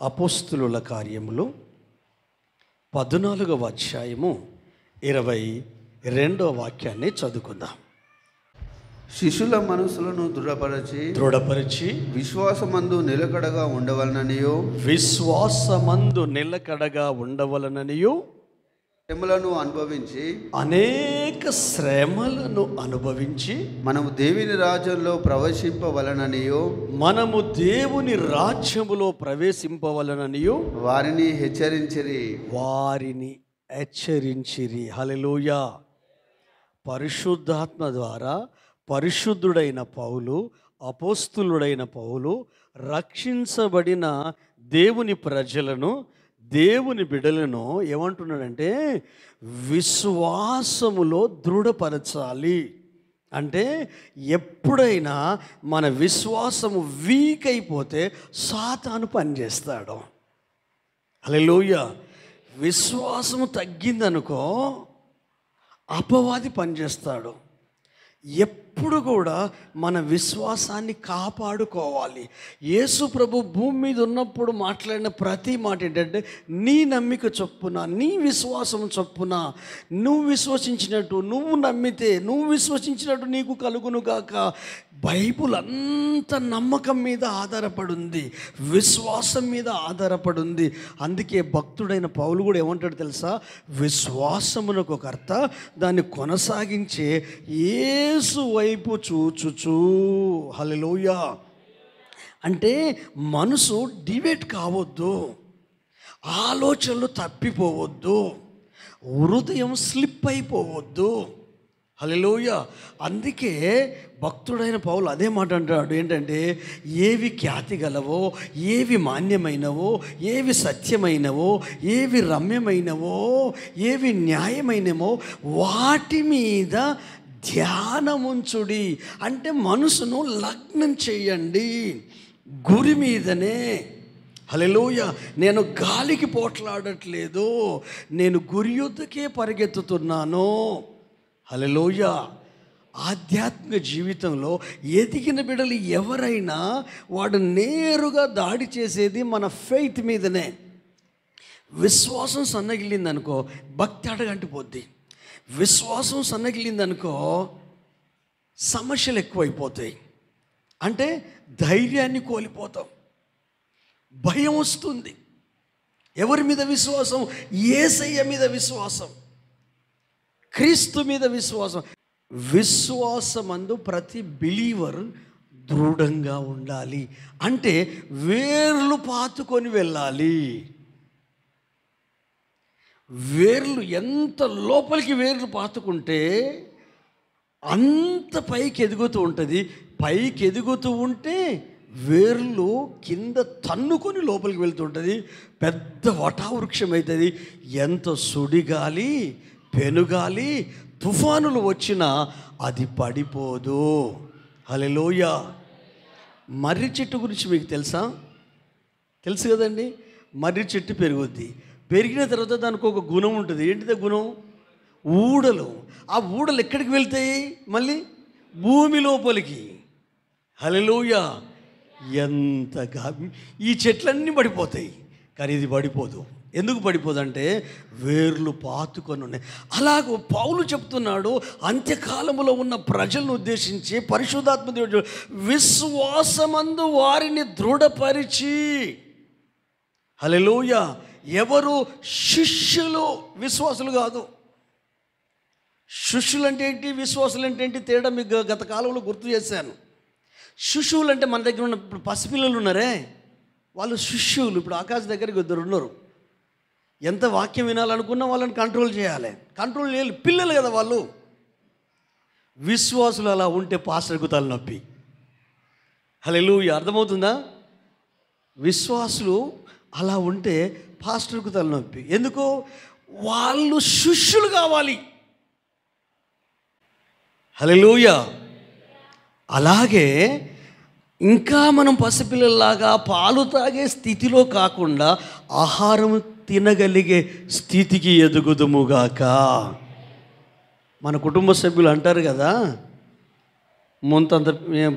అపోస్తులుల కార్యములు 14వ అధ్యాయము 22వ వాక్యాన్ని చదువుకుందాం. శిష్యుల మనసులను దృఢపరచి విశ్వాసమందు నిలకడగా ఉండవలననియు అనేక శ్రమలను అనుభవించి మనము దేవుని రాజ్యములో ప్రవేశింపవలననియు వారిని హెచ్చరించిరి. హల్లెలూయా. పరిశుద్ధాత్మ ద్వారా పరిశుద్ధుడైన పౌలు, అపోస్తులుడైన పౌలు రక్షించబడిన దేవుని ప్రజలను, దేవుని బిడ్డలను ఏమంటున్నాడంటే విశ్వాసములో దృఢపరచాలి. అంటే ఎప్పుడైనా మన విశ్వాసము వీక్ అయిపోతే సాతాను పనిచేస్తాడు. హల్లెలూయా. విశ్వాసము తగ్గిందనుకో అపవాది పనిచేస్తాడు. ఎప్పుడు కూడా మన విశ్వాసాన్ని కాపాడుకోవాలి. యేసు ప్రభు భూమి మీద ఉన్నప్పుడు మాట్లాడిన ప్రతి మాట ఏంటంటే, నీ నమ్మిక చొప్పున, నీ విశ్వాసం చొప్పున, నువ్వు విశ్వసించినట్టు, నువ్వు నమ్మితే, నువ్వు విశ్వసించినట్టు నీకు కలుగును గాక. బైబుల్ అంత నమ్మకం మీద ఆధారపడింది, విశ్వాసం మీద ఆధారపడింది. అందుకే భక్తుడైన పౌలు కూడా ఏమంటాడు తెలుసా? విశ్వాసమునకు కర్త, దాన్ని కొనసాగించే యేసు వైపు చూచుచు. హల్లెలూయా. అంటే మనసు డివేట్ కావద్దు, ఆలోచనలు తప్పిపోవద్దు, హృదయం స్లిప్ అయిపోవద్దు. హల్లెలూయా. అందుకే భక్తుడైన పౌలు అదే మాట అంటాడు, ఏంటంటే ఏవి ఖ్యాతి గలవో, ఏవి మాన్యమైనవో, ఏవి సత్యమైనవో, ఏవి రమ్యమైనవో, ఏవి న్యాయమైనవో వాటి మీద ధ్యానముంచుడి. అంటే మనసును లగ్నం చేయండి గురి మీదనే. హల్లెలూయా. నేను గాలికి పోట్లాడట్లేదు, నేను గురి యొద్దకే పరిగెత్తుతున్నాను. హల్లెలూయా. ఆధ్యాత్మిక జీవితంలో ఎదిగిన బిడ్డలు ఎవరైనా వాడు నేరుగా దాడి చేసేది మన ఫెయిత్ మీదనే. విశ్వాసం సన్నగిలిందనుకో భక్తి అడగంటిపోద్ది. విశ్వాసం సన్నగిలిందనుకో సమస్యలు ఎక్కువైపోతాయి. అంటే ధైర్యాన్ని కోల్పోతాం, భయం వస్తుంది. ఎవరి మీద విశ్వాసం? యేసయ్య మీద విశ్వాసం, క్రీస్తు మీద విశ్వాసం. విశ్వాసమందు ప్రతి బిలీవర్ దృఢంగా ఉండాలి. అంటే వేర్లు పాతుకొని వెళ్ళాలి. వేర్లు ఎంత లోపలికి వేర్లు పాతుకుంటే అంత పైకి ఎదుగుతూ ఉంటుంది. పైకి ఎదుగుతూ ఉంటే వేర్లు కింద తన్నుకొని లోపలికి వెళ్తుంటుంది, పెద్ద వటావృక్షం అవుతుంది. ఎంత సుడిగాలి, పెనుగాలి, తుఫానులు వచ్చినా అది పడిపోదు. హల్లెలూయా. మర్రి చెట్టు గురించి మీకు తెలుసు కదండి. మర్రి చెట్టు పెరుగుద్ది, పెరిగిన తర్వాత దానికి ఒక గుణం ఉంటుంది. ఏంటిదే గుణం? ఊడలు. ఆ ఊడలు ఎక్కడికి వెళ్తాయి? మళ్ళీ భూమి లోపలికి. హల్లెలూయా. ఎంతగా ఈ చెట్లన్నీ పడిపోతాయి, కానీ ఇది పడిపోదు. ఎందుకు పడిపోదంటే వేర్లు పాతుకొని ఉన్నాయి. అలాగూ పౌలు చెప్తున్నాడు, అంత్యకాలములో ఉన్న ప్రజలను ఉద్దేశించి పరిశుద్ధాత్మ దేవుడు విశ్వాసమందు వారిని దృఢపరిచి. హల్లెలూయా. ఎవరు? శిష్యులు, విశ్వాసులు కాదు. శిష్యులు అంటే ఏంటి, విశ్వాసులు అంటే ఏంటి? తేడా మీకు గత కాలంలో గుర్తు చేశాను. శిష్యులు అంటే మన దగ్గర ఉన్న ఇప్పుడు పసిపిల్లలు ఉన్నారే, వాళ్ళు శిష్యులు. ఇప్పుడు ఆకాశ దగ్గరికి ఇద్దరు ఉన్నారు. ఎంత వాక్యం వినాలనుకున్నా వాళ్ళని కంట్రోల్ చేయాలి. కంట్రోల్ చేయాలి, పిల్లలు కదా వాళ్ళు. విశ్వాసులు అలా ఉంటే పాస్టర్కు తలనొప్పి. హల్లెలూయా. అర్థమవుతుందా? విశ్వాసులు అలా ఉంటే పాస్టర్కు తలనొప్పి. ఎందుకు? వాళ్ళు శిష్యులు కావాలి. హల్లెలూయా. అలాగే ఇంకా మనం పసిపిల్లల్లాగా పాలు తాగే స్థితిలో కాకుండా ఆహారం తినగలిగే స్థితికి ఎదుగుదుముగాక. మన కుటుంబ సభ్యులు అంటారు కదా, ముంతంత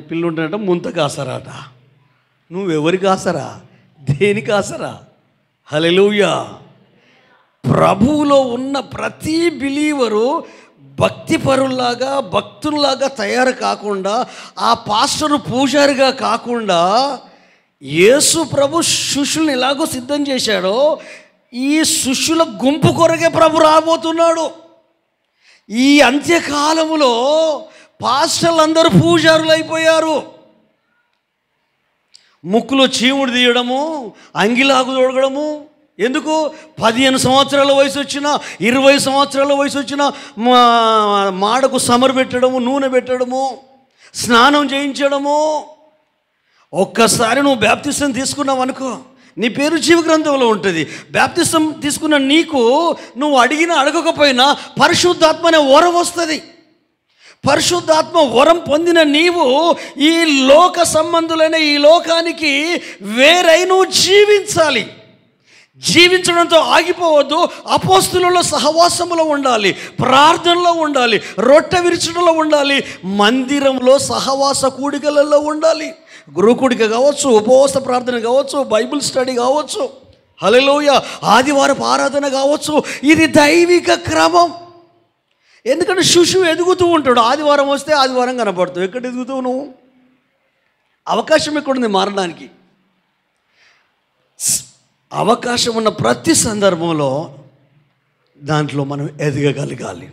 పిల్లుంటారట, ముంత కాసరాట. నువ్వెవరికి ఆసరా? దేనికి ఆసరా? హల్లెలూయా. ప్రభువులో ఉన్న ప్రతి బిలీవరు భక్తిపరుల్లాగా భక్తుల్లాగా తయారు కాకుండా, ఆ పాస్టరు పూజారిగా కాకుండా, యేసు ప్రభు శిష్యుల్ని ఎలాగో సిద్ధం చేశాడో ఈ శిష్యుల గుంపు కొరకే ప్రభు రాబోతున్నాడు. ఈ అంత్యకాలములో పాస్టర్లు అందరూ పూజారులు అయిపోయారు. ముక్కులో చీముడు తీయడము, అంగిలాగు తొడగడము. ఎందుకు? 15 సంవత్సరాల వయసు వచ్చినా, 20 సంవత్సరాల వయసు వచ్చినా మాడకు సమరు పెట్టడము, నూనె పెట్టడము, స్నానం చేయించడము. ఒక్కసారి నువ్వు బ్యాప్తిసం తీసుకున్నావు అనుకో, నీ పేరు జీవ గ్రంథంలో ఉంటుంది. బ్యాప్తిసం తీసుకున్న నీకు నువ్వు అడగకపోయినా పరిశుద్ధాత్మ అనే వరం వస్తుంది. పరిశుద్ధాత్మ వరం పొందిన నీవు ఈ లోక సంబంధులైన ఈ లోకానికి వేరై నువ్వు జీవించాలి. జీవించడంతో ఆగిపోవద్దు. అపోస్తులలో సహవాసములో ఉండాలి, ప్రార్థనలో ఉండాలి, రొట్టె విరుచడంలో ఉండాలి, మందిరంలో సహవాస కూడికలలో ఉండాలి. గురుకూడిక కావచ్చు, ఉపవాస ప్రార్థన కావచ్చు, బైబిల్ స్టడీ కావచ్చు, హల్లెలూయా, ఆదివారపు ఆరాధన కావచ్చు. ఇది దైవిక క్రమం. ఎందుకంటే శిశువు ఎదుగుతూ ఉంటాడు. ఆదివారం వస్తే ఆదివారం కనపడుతుంది. ఎక్కడ ఎదుగుతావు నువ్వు? అవకాశం ఎక్కడుంది మారడానికి? అవకాశం ఉన్న ప్రతి సందర్భంలో దాంట్లో మనం ఎదగగలగాలి.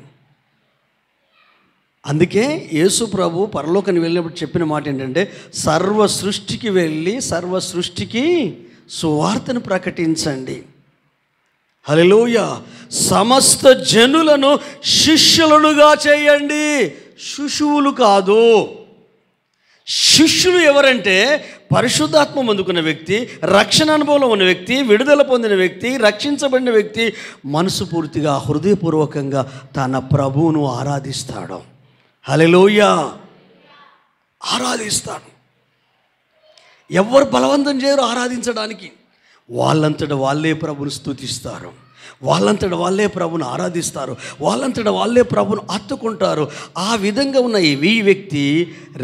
అందుకే యేసు ప్రభు పరలోకానికి వెళ్ళినప్పుడు చెప్పిన మాట ఏంటంటే, సర్వ సృష్టికి వెళ్ళి సర్వ సృష్టికి సువార్తను ప్రకటించండి. హల్లెలూయా. సమస్త జనులను శిష్యులుగా చేయండి. శిశువులు కాదు. శిష్యులు ఎవరంటే పరిశుద్ధాత్మ పొందుకున్న వ్యక్తి, రక్షణ అనుభవంలో ఉన్న వ్యక్తి, విడుదల పొందిన వ్యక్తి, రక్షించబడిన వ్యక్తి మనసు పూర్తిగా హృదయపూర్వకంగా తన ప్రభువును ఆరాధిస్తాడు. హల్లెలూయా. ఆరాధిస్తాడు. ఎవరు బలవంతం చేయరు ఆరాధించడానికి. వాళ్ళంతట వాళ్ళే ప్రభుని స్తుతిస్తారు, వాళ్ళంతట వాళ్ళే ప్రభుని ఆరాధిస్తారు, వాళ్ళంతట వాళ్ళే ప్రభుని హత్తుకుంటారు. ఆ విధంగా ఉన్న ఈ వ్యక్తి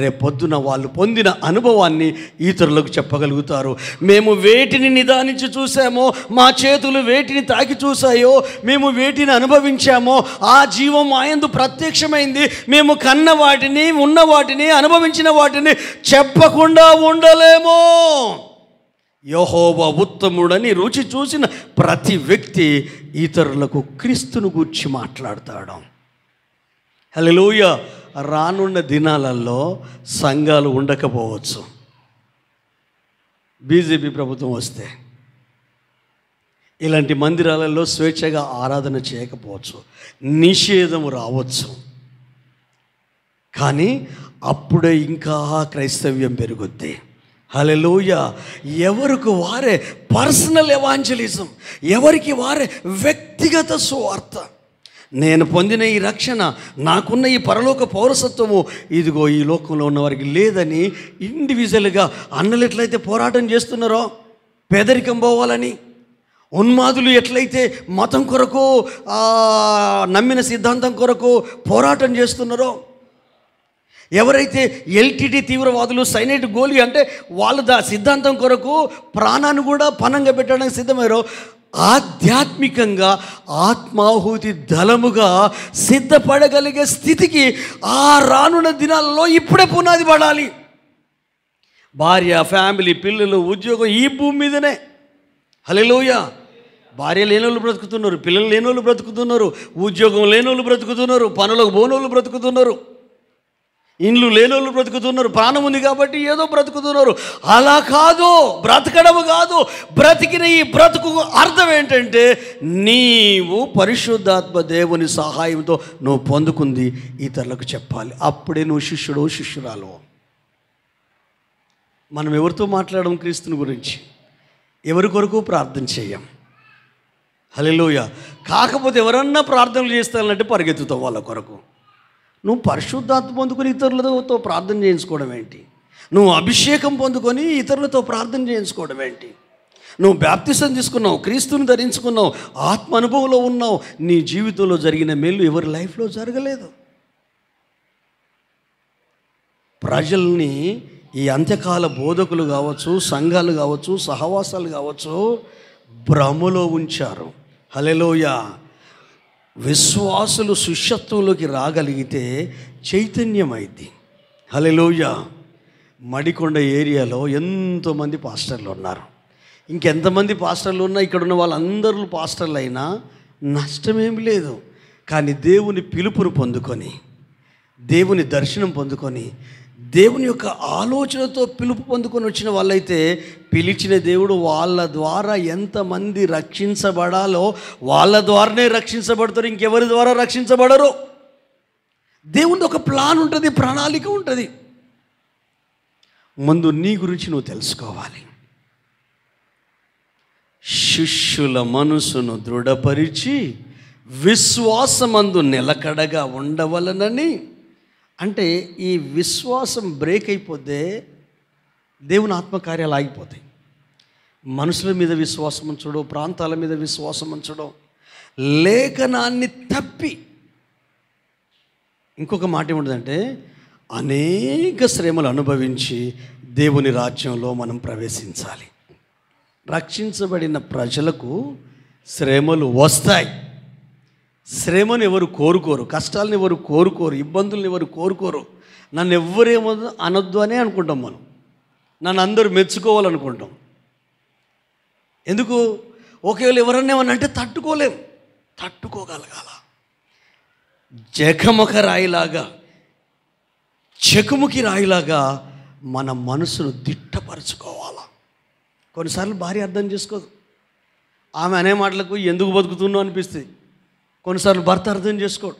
రేపొద్దున వాళ్ళు పొందిన అనుభవాన్ని ఇతరులకు చెప్పగలుగుతారు. మేము వేటిని నిదానించి చూసామో, మా చేతులు వేటిని తాకి చూసాయో, మేము వేటిని అనుభవించామో ఆ జీవం మా యందు ప్రత్యక్షమైంది. మేము కన్న వాటిని, ఉన్న వాటిని, అనుభవించిన వాటిని చెప్పకుండా ఉండలేమో. యెహోవా ఉత్తముడని రుచి చూసిన ప్రతి వ్యక్తి ఇతరులకు క్రీస్తును గూర్చి మాట్లాడతాడు. హల్లెలూయా. రానున్న దినాలలో సంఘాలు ఉండకపోవచ్చు. బీజేపీ ప్రభుత్వం వస్తే ఇలాంటి మందిరాలలో స్వేచ్ఛగా ఆరాధన చేయకపోవచ్చు, నిషేధం రావచ్చు. కానీ అప్పుడే ఇంకా క్రైస్తవ్యం పెరుగుద్ది. హల్లెలూయా. ఎవరికి వారే పర్సనల్ ఎవాంజలిజం, ఎవరికి వారే వ్యక్తిగత సువార్త. నేను పొందిన ఈ రక్షణ, నాకున్న ఈ పరలోక పౌరసత్వము ఇదిగో ఈ లోకంలో ఉన్న వారికి లేదని ఇండివిజువల్గా అన్నలు ఎట్లయితే పోరాటం చేస్తున్నారో పేదరికం పోవాలని, ఉన్మాదులు ఎట్లయితే మతం కొరకు నమ్మిన సిద్ధాంతం కొరకు పోరాటం చేస్తున్నారో, ఎవరైతే ఎల్టీటీ తీవ్రవాదులు సైనైట్ గోలి అంటే వాళ్ళ సిద్ధాంతం కొరకు ప్రాణాన్ని కూడా పణంగా పెట్టడానికి సిద్ధమయ్యారో, ఆధ్యాత్మికంగా ఆత్మాహుతి దళముగా సిద్ధపడగలిగే స్థితికి ఆ రానున్న దినాలలో ఇప్పుడే పునాది పడాలి. భార్య, ఫ్యామిలీ, పిల్లలు, ఉద్యోగం ఈ భూమి మీదనే. హల్లెలూయా. భార్య లేనోళ్ళు బ్రతుకుతున్నారు, పిల్లలు లేనోళ్ళు బ్రతుకుతున్నారు, ఉద్యోగం లేనోళ్ళు బ్రతుకుతున్నారు, పనులకు పోనోళ్ళు బ్రతుకుతున్నారు, ఇండ్లు లేనోళ్ళు బ్రతుకుతున్నారు. ప్రాణం ఉంది కాబట్టి ఏదో బ్రతుకుతున్నారు. అలా కాదు, బ్రతకడం కాదు. బ్రతికిన ఈ బ్రతుకు అర్థం ఏంటంటే, నీవు పరిశుద్ధాత్మ దేవుని సహాయంతో నువ్వు పొందుకుంది ఇతరులకు చెప్పాలి. అప్పుడే నువ్వు శిష్యుడు, శిష్యురాలు. మనం ఎవరితో మాట్లాడడం క్రీస్తుని గురించి, ఎవరి కొరకు ప్రార్థన చేయం. హల్లెలూయా. కాకపోతే ఎవరన్నా ప్రార్థనలు చేస్తానంటే పరిగెత్తుతావు వాళ్ళ కొరకు. నువ్వు పరిశుద్ధాత్మ పొందుకొని ఇతరులతో ప్రార్థన చేయించుకోవడం ఏంటి? నువ్వు అభిషేకం పొందుకొని ఇతరులతో ప్రార్థన చేయించుకోవడం ఏంటి? నువ్వు బ్యాప్తిసం తీసుకున్నావు, క్రీస్తుని ధరించుకున్నావు, ఆత్మ అనుభవంలో ఉన్నావు, నీ జీవితంలో జరిగిన మేలు ఎవరి లైఫ్లో జరగలేదు. ప్రజల్ని ఈ అంత్యకాల బోధకులు కావచ్చు, సంఘాలు కావచ్చు, సహవాసాలు కావచ్చు, భ్రమలో ఉంచారు. హల్లెలూయా. విశ్వాసులు శిష్యత్వంలోకి రాగలిగితే చైతన్యమైంది. హల్లెలూయా. మడికొండ ఏరియాలో ఎంతోమంది పాస్టర్లు ఉన్నారు. ఇంకెంతమంది పాస్టర్లు ఉన్నా ఇక్కడ ఉన్న వాళ్ళందరూ పాస్టర్లు అయినా నష్టమేమి లేదు. కానీ దేవుని పిలుపును పొందుకొని, దేవుని దర్శనం పొందుకొని, దేవుని యొక్క ఆలోచనతో పిలుపు పొందుకొని వచ్చిన వాళ్ళైతే పిలిచిన దేవుడు వాళ్ళ ద్వారా ఎంతమంది రక్షించబడాలో వాళ్ళ ద్వారానే రక్షించబడతారు, ఇంకెవరి ద్వారా రక్షించబడరు. దేవుని ఒక ప్లాన్ ఉంటుంది, ప్రణాళిక ఉంటుంది. ముందు నీ గురించి నువ్వు తెలుసుకోవాలి. శిష్యుల మనసును దృఢపరిచి విశ్వాసమందు నిలకడగా ఉండవలనని. అంటే ఈ విశ్వాసం బ్రేక్ అయిపోతే దేవుని ఆత్మకార్యాలు ఆగిపోతాయి. మనుషుల మీద విశ్వాసం ఉంచడం, ప్రాంతాల మీద విశ్వాసం ఉంచడం, లేఖనాన్ని తప్పి. ఇంకొక మాట ఏముంటుందంటే అనేక శ్రమలు అనుభవించి దేవుని రాజ్యంలో మనం ప్రవేశించాలి. రక్షించబడిన ప్రజలకు శ్రమలు వస్తాయి. శ్రమను ఎవరు కోరుకోరు, కష్టాలను ఎవరు కోరుకోరు, ఇబ్బందులను ఎవరు కోరుకోరు. నన్ను ఎవ్వరేమో అనొద్దు అనే అనుకుంటాం మనం. నన్ను అందరూ మెచ్చుకోవాలనుకుంటాం. ఎందుకు? ఒకవేళ ఎవరన్నా ఏమన్నా అంటే తట్టుకోలేం. తట్టుకోగలగాల. జగమక రాయిలాగా, చెకుముకి రాయిలాగా మన మనసును దిట్టపరచుకోవాలా. కొన్నిసార్లు భార్య అర్థం చేసుకోదు. ఆమె అనే మాటలకు ఎందుకు బతుకుతున్నావు అనిపిస్తుంది. కొన్నిసార్లు భర్త అర్థం చేసుకోడు,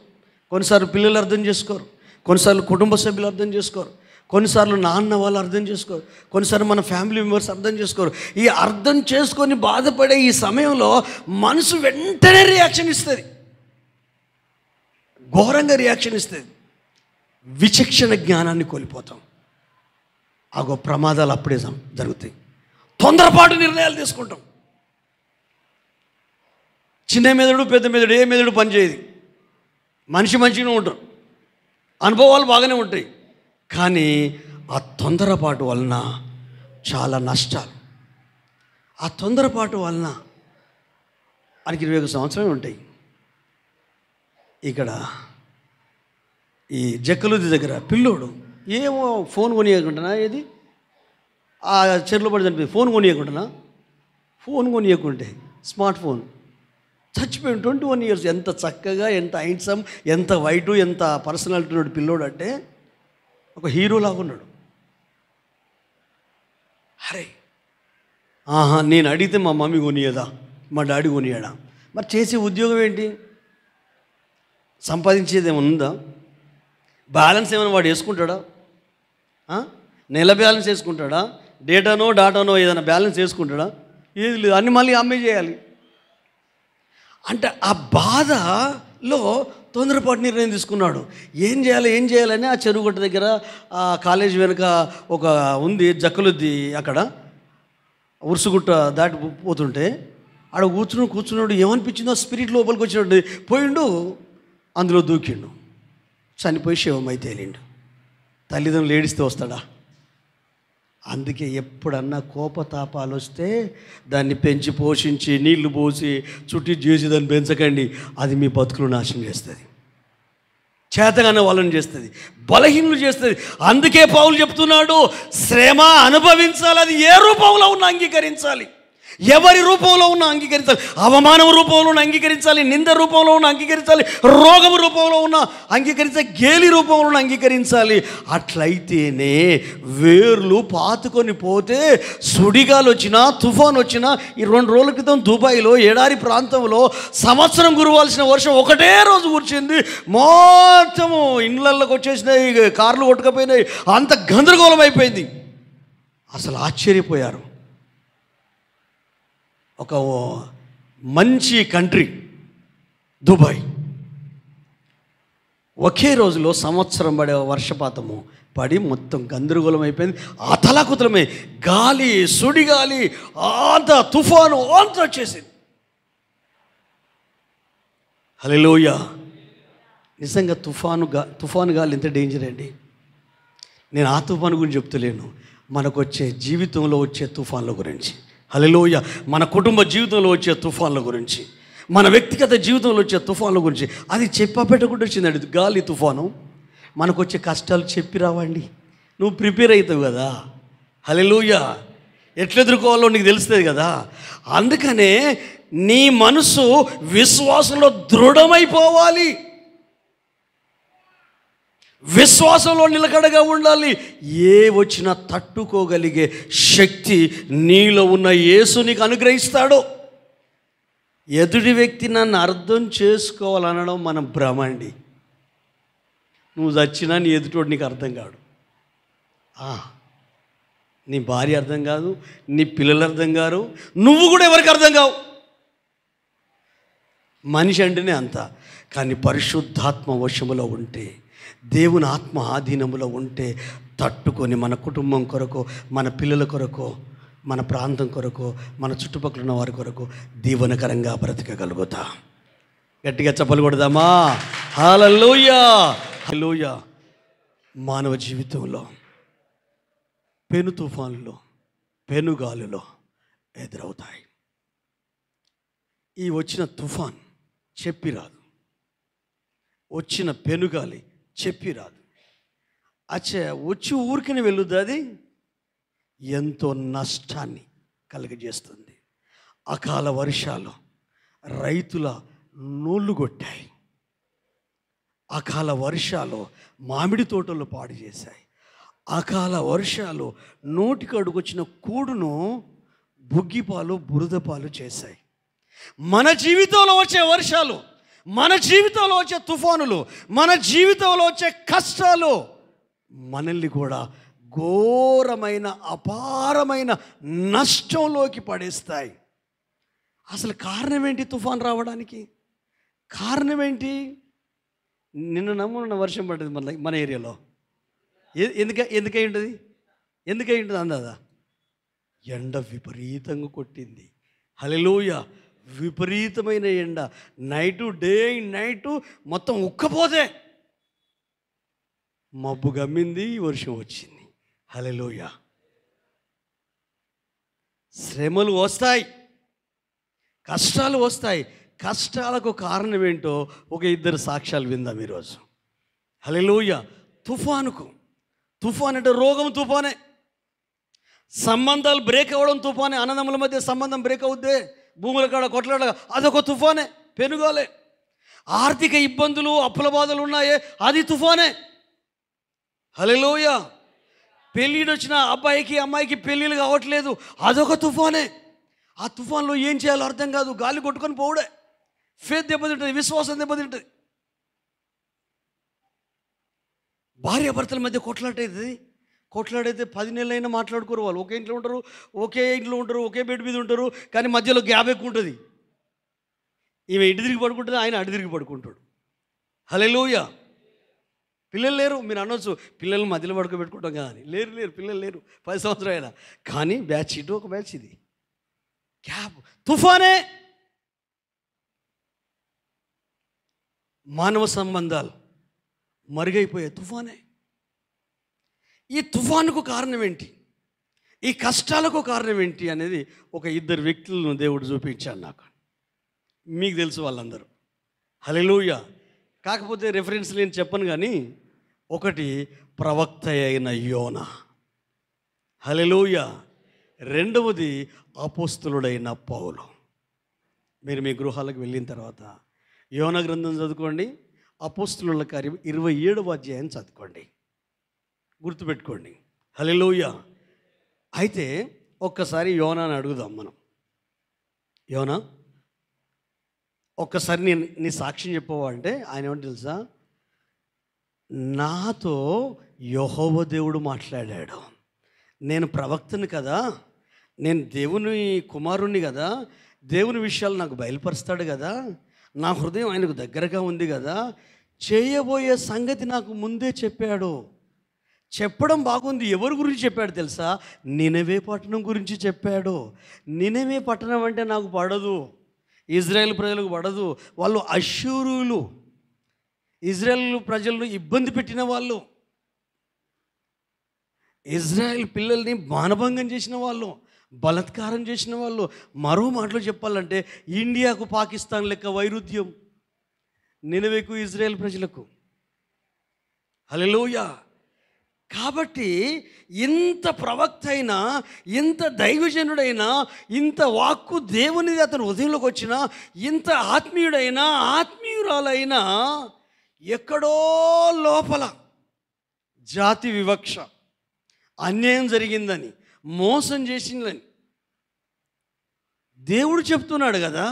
కొన్నిసార్లు పిల్లలు అర్థం చేసుకోరు, కొన్నిసార్లు కుటుంబ సభ్యులు అర్థం చేసుకోరు, కొన్నిసార్లు నాన్న వాళ్ళు అర్థం చేసుకోరు, కొన్నిసార్లు మన ఫ్యామిలీ మెంబర్స్ అర్థం చేసుకోరు. ఈ అర్థం చేసుకొని బాధపడే ఈ సమయంలో మనసు వెంటనే రియాక్షన్ ఇస్తుంది, ఘోరంగా రియాక్షన్ ఇస్తుంది. విచక్షణ జ్ఞానాన్ని కోల్పోతాం. ఆగో ప్రమాదాలు అప్పుడే జరుగుతాయి. తొందరపాటు నిర్ణయాలు తీసుకుంటాం. చిన్న మెదడు పెద్ద మెదడు ఏ మెదడు పనిచేయదు. మనిషి మంచిగానే ఉంటారు, అనుభవాలు బాగానే ఉంటాయి. కానీ ఆ తొందరపాటు వలన చాలా నష్టాలు. ఆ తొందరపాటు వలన ఆయనకి 21 సంవత్సరాలు ఉంటాయి. ఇక్కడ ఈ జక్కలుది దగ్గర పిల్లోడు ఏమో ఫోన్ కొనియకుండానా, ఏది ఆ చెరులో పడి చనిపోయి ఫోన్ కొనియకుండానా, ఫోన్ కొనియకుంటే స్మార్ట్ ఫోన్ చచ్చిపోయింది. 21 years. ఎంత చక్కగా, ఎంత హ్యాండ్సమ్, ఎంత వైటు, ఎంత పర్సనాలిటీ ఉన్నాడు పిల్లోడు. అంటే ఒక హీరోలాగా ఉన్నాడు. అరే నేను అడిగితే మా మమ్మీ కొనియదా, మా డాడీ కొనియాడా? మరి చేసే ఉద్యోగం ఏంటి? సంపాదించేది ఏమైనా ఉందా? బ్యాలెన్స్ ఏమైనా వాడు వేసుకుంటాడా? నెల బ్యాలెన్స్ వేసుకుంటాడా? డాటానో ఏదైనా బ్యాలెన్స్ వేసుకుంటాడా? ఏది లేదు. అన్ని మళ్ళీ అమ్మే చేయాలి. అంటే ఆ బాధలో తొందరపాటు నిర్ణయం తీసుకున్నాడు. ఏం చేయాలని ఆ చెరువుగట్ట దగ్గర ఆ కాలేజ్ వెనుక ఒక ఉంది జక్కలుద్ది, అక్కడ ఉరుసుగుట్ట దాటి పోతుంటే ఆడ కూర్చున్నాడు. ఏమనిపించిందో స్పిరిట్ లోపలికి వచ్చినట్టు పోయిండు, అందులో దూకిండు, చనిపోయి శవమై తేలిండు. తల్లిదండ్రులు ఏడిస్తే వస్తాడా? అందుకే ఎప్పుడన్నా కోపతాపాలు వస్తే దాన్ని పెంచి పోషించి నీళ్లు పోసి చుట్టి చేసి దాన్ని పెంచకండి. అది మీ బతుకులు నాశనం చేస్తుంది, చేతగానే వాళ్ళని చేస్తుంది, బలహీనులు చేస్తుంది. అందుకే పౌలు చెప్తున్నాడు, శ్రమ అనుభవించాలి. అది ఏ రూపంలో ఉన్నా అంగీకరించాలి, ఎవరి రూపంలో ఉన్న అంగీకరించాలి. అవమానం రూపంలో ఉన్న అంగీకరించాలి, నింద రూపంలో ఉన్న అంగీకరించాలి, రోగం రూపంలో ఉన్న అంగీకరించాలి, గేలి రూపంలో ఉన్న అంగీకరించాలి. అట్లయితేనే వేర్లు పాతుకొని పోతే సుడిగాలు వచ్చినా, తుఫాన్ వచ్చినా, ఈ 2 రోజుల క్రితం దుబాయ్లో ఎడారి ప్రాంతంలో సంవత్సరం కురవాల్సిన వర్షం ఒకటే రోజు కురిచింది. మొత్తము ఇండ్లలోకి వచ్చేసినాయి, కార్లు కొట్టుకపోయినాయి, అంత గందరగోళం అయిపోయింది. అసలు ఆశ్చర్యపోయారు. ఒక మంచి కంట్రీ దుబాయ్, ఒకే రోజులో సంవత్సరం పడే వర్షపాతము పడి మొత్తం గందరగోళం అయిపోయింది. అతలాకుతలమే గాలి, సుడిగాలి, అంత తుఫాను అంత వచ్చేసింది. హల్లెలూయా. నిజంగా తుఫాను గాలి ఎంత డేంజర్ అండి. నేను ఆ తుఫాను గురించి చెప్తలేను, మనకు వచ్చే జీవితంలో వచ్చే తుఫాన్ల గురించి. హల్లెలూయా. మన కుటుంబ జీవితంలో వచ్చే తుఫాన్ల గురించి, మన వ్యక్తిగత జీవితంలో వచ్చే తుఫాన్ల గురించి. అది చెప్పపెట్టకుండా వచ్చిందండి గాలి తుఫాను. మనకు వచ్చే కష్టాలు చెప్పి రావండి, నువ్వు ప్రిపేర్ అవుతావు కదా. హల్లెలూయా. ఎట్లా ఎదుర్కోవాలో నీకు తెలుస్తుంది కదా. అందుకనే నీ మనసు విశ్వాసంలో దృఢమైపోవాలి, విశ్వాసంలో నిలకడగా ఉండాలి. ఏ వచ్చినా తట్టుకోగలిగే శక్తి నీలో ఉన్న యేసు నీకు అనుగ్రహిస్తాడు. ఎదుటి వ్యక్తి నన్ను అర్థం చేసుకోవాలనడం మన భ్రమ అండి. నువ్వు చచ్చినా నీ ఎదుటోడు నీకు అర్థం కాడు. నీ భార్య అర్థం కాదు, నీ పిల్లలు అర్థం కారు, నువ్వు కూడా ఎవరికి అర్థం కావు. మనిషి అంటేనే అంత. కానీ పరిశుద్ధాత్మ వశములో ఉంటే, దేవుని ఆత్మ ఆధీనములో ఉంటే తట్టుకొని మన కుటుంబం కొరకు, మన పిల్లల కొరకు, మన ప్రాంతం కొరకు, మన చుట్టుపక్కల ఉన్న వారి కొరకు దీవెనకరంగా బ్రతకగలుగుతా. గట్టిగా చప్పలు కొడదామా? హల్లెలూయా. హల్లెలూయా. మానవ జీవితంలో పెను తుఫాన్లు, పెనుగాలులో ఎదురవుతాయి. ఈ వచ్చిన తుఫాన్ చెప్పి రాదు, వచ్చిన పెనుగాలి చెప్పి రాదు. వచ్చి ఊరికనే వెళ్ళుద్ది, అది ఎంతో నష్టాన్ని కలుగజేస్తుంది. అకాల వర్షాలు రైతుల నోళ్ళు కొట్టాయి. అకాల వర్షాలు మామిడి తోటలు పాడు చేశాయి. అకాల వర్షాలు నోటికి అడుగొచ్చిన కూడును బుగ్గిపాలు, బురదపాలు చేశాయి. మన జీవితంలో వచ్చే వర్షాలు, మన జీవితంలో వచ్చే తుఫానులు, మన జీవితంలో వచ్చే కష్టాలు మనల్ని కూడా ఘోరమైన, అపారమైన నష్టంలోకి పడేస్తాయి. అసలు కారణం ఏంటి తుఫాన్ రావడానికి? కారణం ఏంటి? నిన్న నమ్మున్న వర్షం పడ్డది మన ఏరియాలో. ఎందుకై ఉంటుంది? ఎందుకై ఉంటుంది అందాదా? ఎండ విపరీతంగా కొట్టింది. హల్లెలూయా. విపరీతమైన ఎండ, డే నైటు మొత్తం ఉక్కపోతే మబ్బు గమ్మింది, వర్షం వచ్చింది. హల్లెలూయా. శ్రమలు వస్తాయి, కష్టాలు వస్తాయి. కష్టాలకు కారణం ఏంటో ఒక ఇద్దరు సాక్ష్యాలు విందాం ఈరోజు. హల్లెలూయా. తుఫాన్ అంటే రోగం తుఫానే, సంబంధాలు బ్రేక్ అవ్వడం తుఫానే, అన్నదమ్ముల మధ్య సంబంధం బ్రేక్ అవుద్దే, భూముల కాడ కొట్లాడ, అదొక తుఫానే, పెనుగాలే. ఆర్థిక ఇబ్బందులు, అప్పుల బాధలు ఉన్నాయే, అది తుఫానే. హల్లెలూయా. పెళ్ళిడు వచ్చిన అబ్బాయికి అమ్మాయికి పెళ్ళిళ్ళు కావట్లేదు, అదొక తుఫానే. ఆ తుఫాన్లో ఏం చేయాలో అర్థం కాదు, గాలి కొట్టుకొని పోవడే. ఫేత్ దెబ్బతింటుంది, విశ్వాసం దెబ్బతింటుంది. భార్యాభర్తల మధ్య కొట్లాడైతే 10 నెలలైనా మాట్లాడుకోరు. వాళ్ళు ఒకే ఇంట్లో ఉంటారు, ఒకే బెడ్ మీద ఉంటారు, కానీ మధ్యలో గ్యాప్ ఎక్కువ ఉంటుంది. ఈమె ఇటు తిరిగి పడుకుంటుంది, ఆయన అటు తిరిగి పడుకుంటాడు. హల్లెలూయా. పిల్లలు లేరు. మీరు అనొచ్చు, పిల్లలు మధ్యలో పడుకోబెట్టుకుంటాం కదా అని. లేరు, పిల్లలు లేరు, 10 సంవత్సరాలు అయినా. కానీ బ్యాచ్ ఇటు, ఒక బ్యాచ్ ఇది. గ్యాప్ తుఫానే. మానవ సంబంధాలు మరుగైపోయే తుఫానే. ఈ తుఫానుకు కారణం ఏంటి, ఈ కష్టాలకు కారణం ఏంటి అనేది ఒక ఇద్దరు వ్యక్తులను దేవుడు చూపించాడు నాకు. మీకు తెలుసు వాళ్ళందరూ. హల్లెలూయా. కాకపోతే రెఫరెన్స్ నేను చెప్పను, కానీ ఒకటి ప్రవక్త అయిన యోనా. హల్లెలూయా. రెండవది అపోస్తలుడైన పౌలు. మీరు మీ గృహాలకు వెళ్ళిన తర్వాత యోనా గ్రంథం చదువుకోండి, అపోస్తలుల కార్యం 27వ అధ్యాయం చదువుకోండి, గుర్తుపెట్టుకోండి. హల్లెలూయా. అయితే ఒక్కసారి యోనాని అడుగుదాం మనం. యోనా, ఒక్కసారి నీ సాక్ష్యం చెప్పవా అంటే ఆయన ఏమంటే తెలుసా, నాతో యెహోవా దేవుడు మాట్లాడాడు, నేను ప్రవక్తని కదా, నేను దేవుని కుమారుణ్ణి కదా, దేవుని విషయాలు నాకు బయలుపరుస్తాడు కదా, నా హృదయం ఆయనకు దగ్గరగా ఉంది కదా, చేయబోయే సంగతి నాకు ముందే చెప్పాడు. చెప్పడం బాగుంది. ఎవరి గురించి చెప్పాడు తెలుసా? నినవే పట్టణం గురించి చెప్పాడు. నినవే పట్టణం అంటే నాకు పడదు, ఇజ్రాయెల్ ప్రజలకు పడదు. వాళ్ళు అష్షూరులు, ఇజ్రాయెల్ ప్రజలను ఇబ్బంది పెట్టిన వాళ్ళు. ఇజ్రాయెల్ పిల్లల్ని మానభంగం చేసిన వాళ్ళు, బలాత్కారం చేసిన వాళ్ళు. మరో మాటలో చెప్పాలంటే ఇండియాకు పాకిస్తాన్ లెక్క వైరుధ్యం నినవేకు ఇజ్రాయెల్ ప్రజలకు. హల్లెలూయా. కాబట్టి ఇంత ప్రవక్త అయినా, ఇంత దైవజనుడైనా, ఇంత వాక్కు దేవునిది అతను హృదయంలోకి వచ్చినా, ఇంత ఆత్మీయుడైనా ఆత్మీయురాలైనా ఎక్కడో లోపల జాతి వివక్ష, అన్యాయం జరిగిందని, మోసం చేసిందని దేవుడు చెప్తున్నాడు కదా.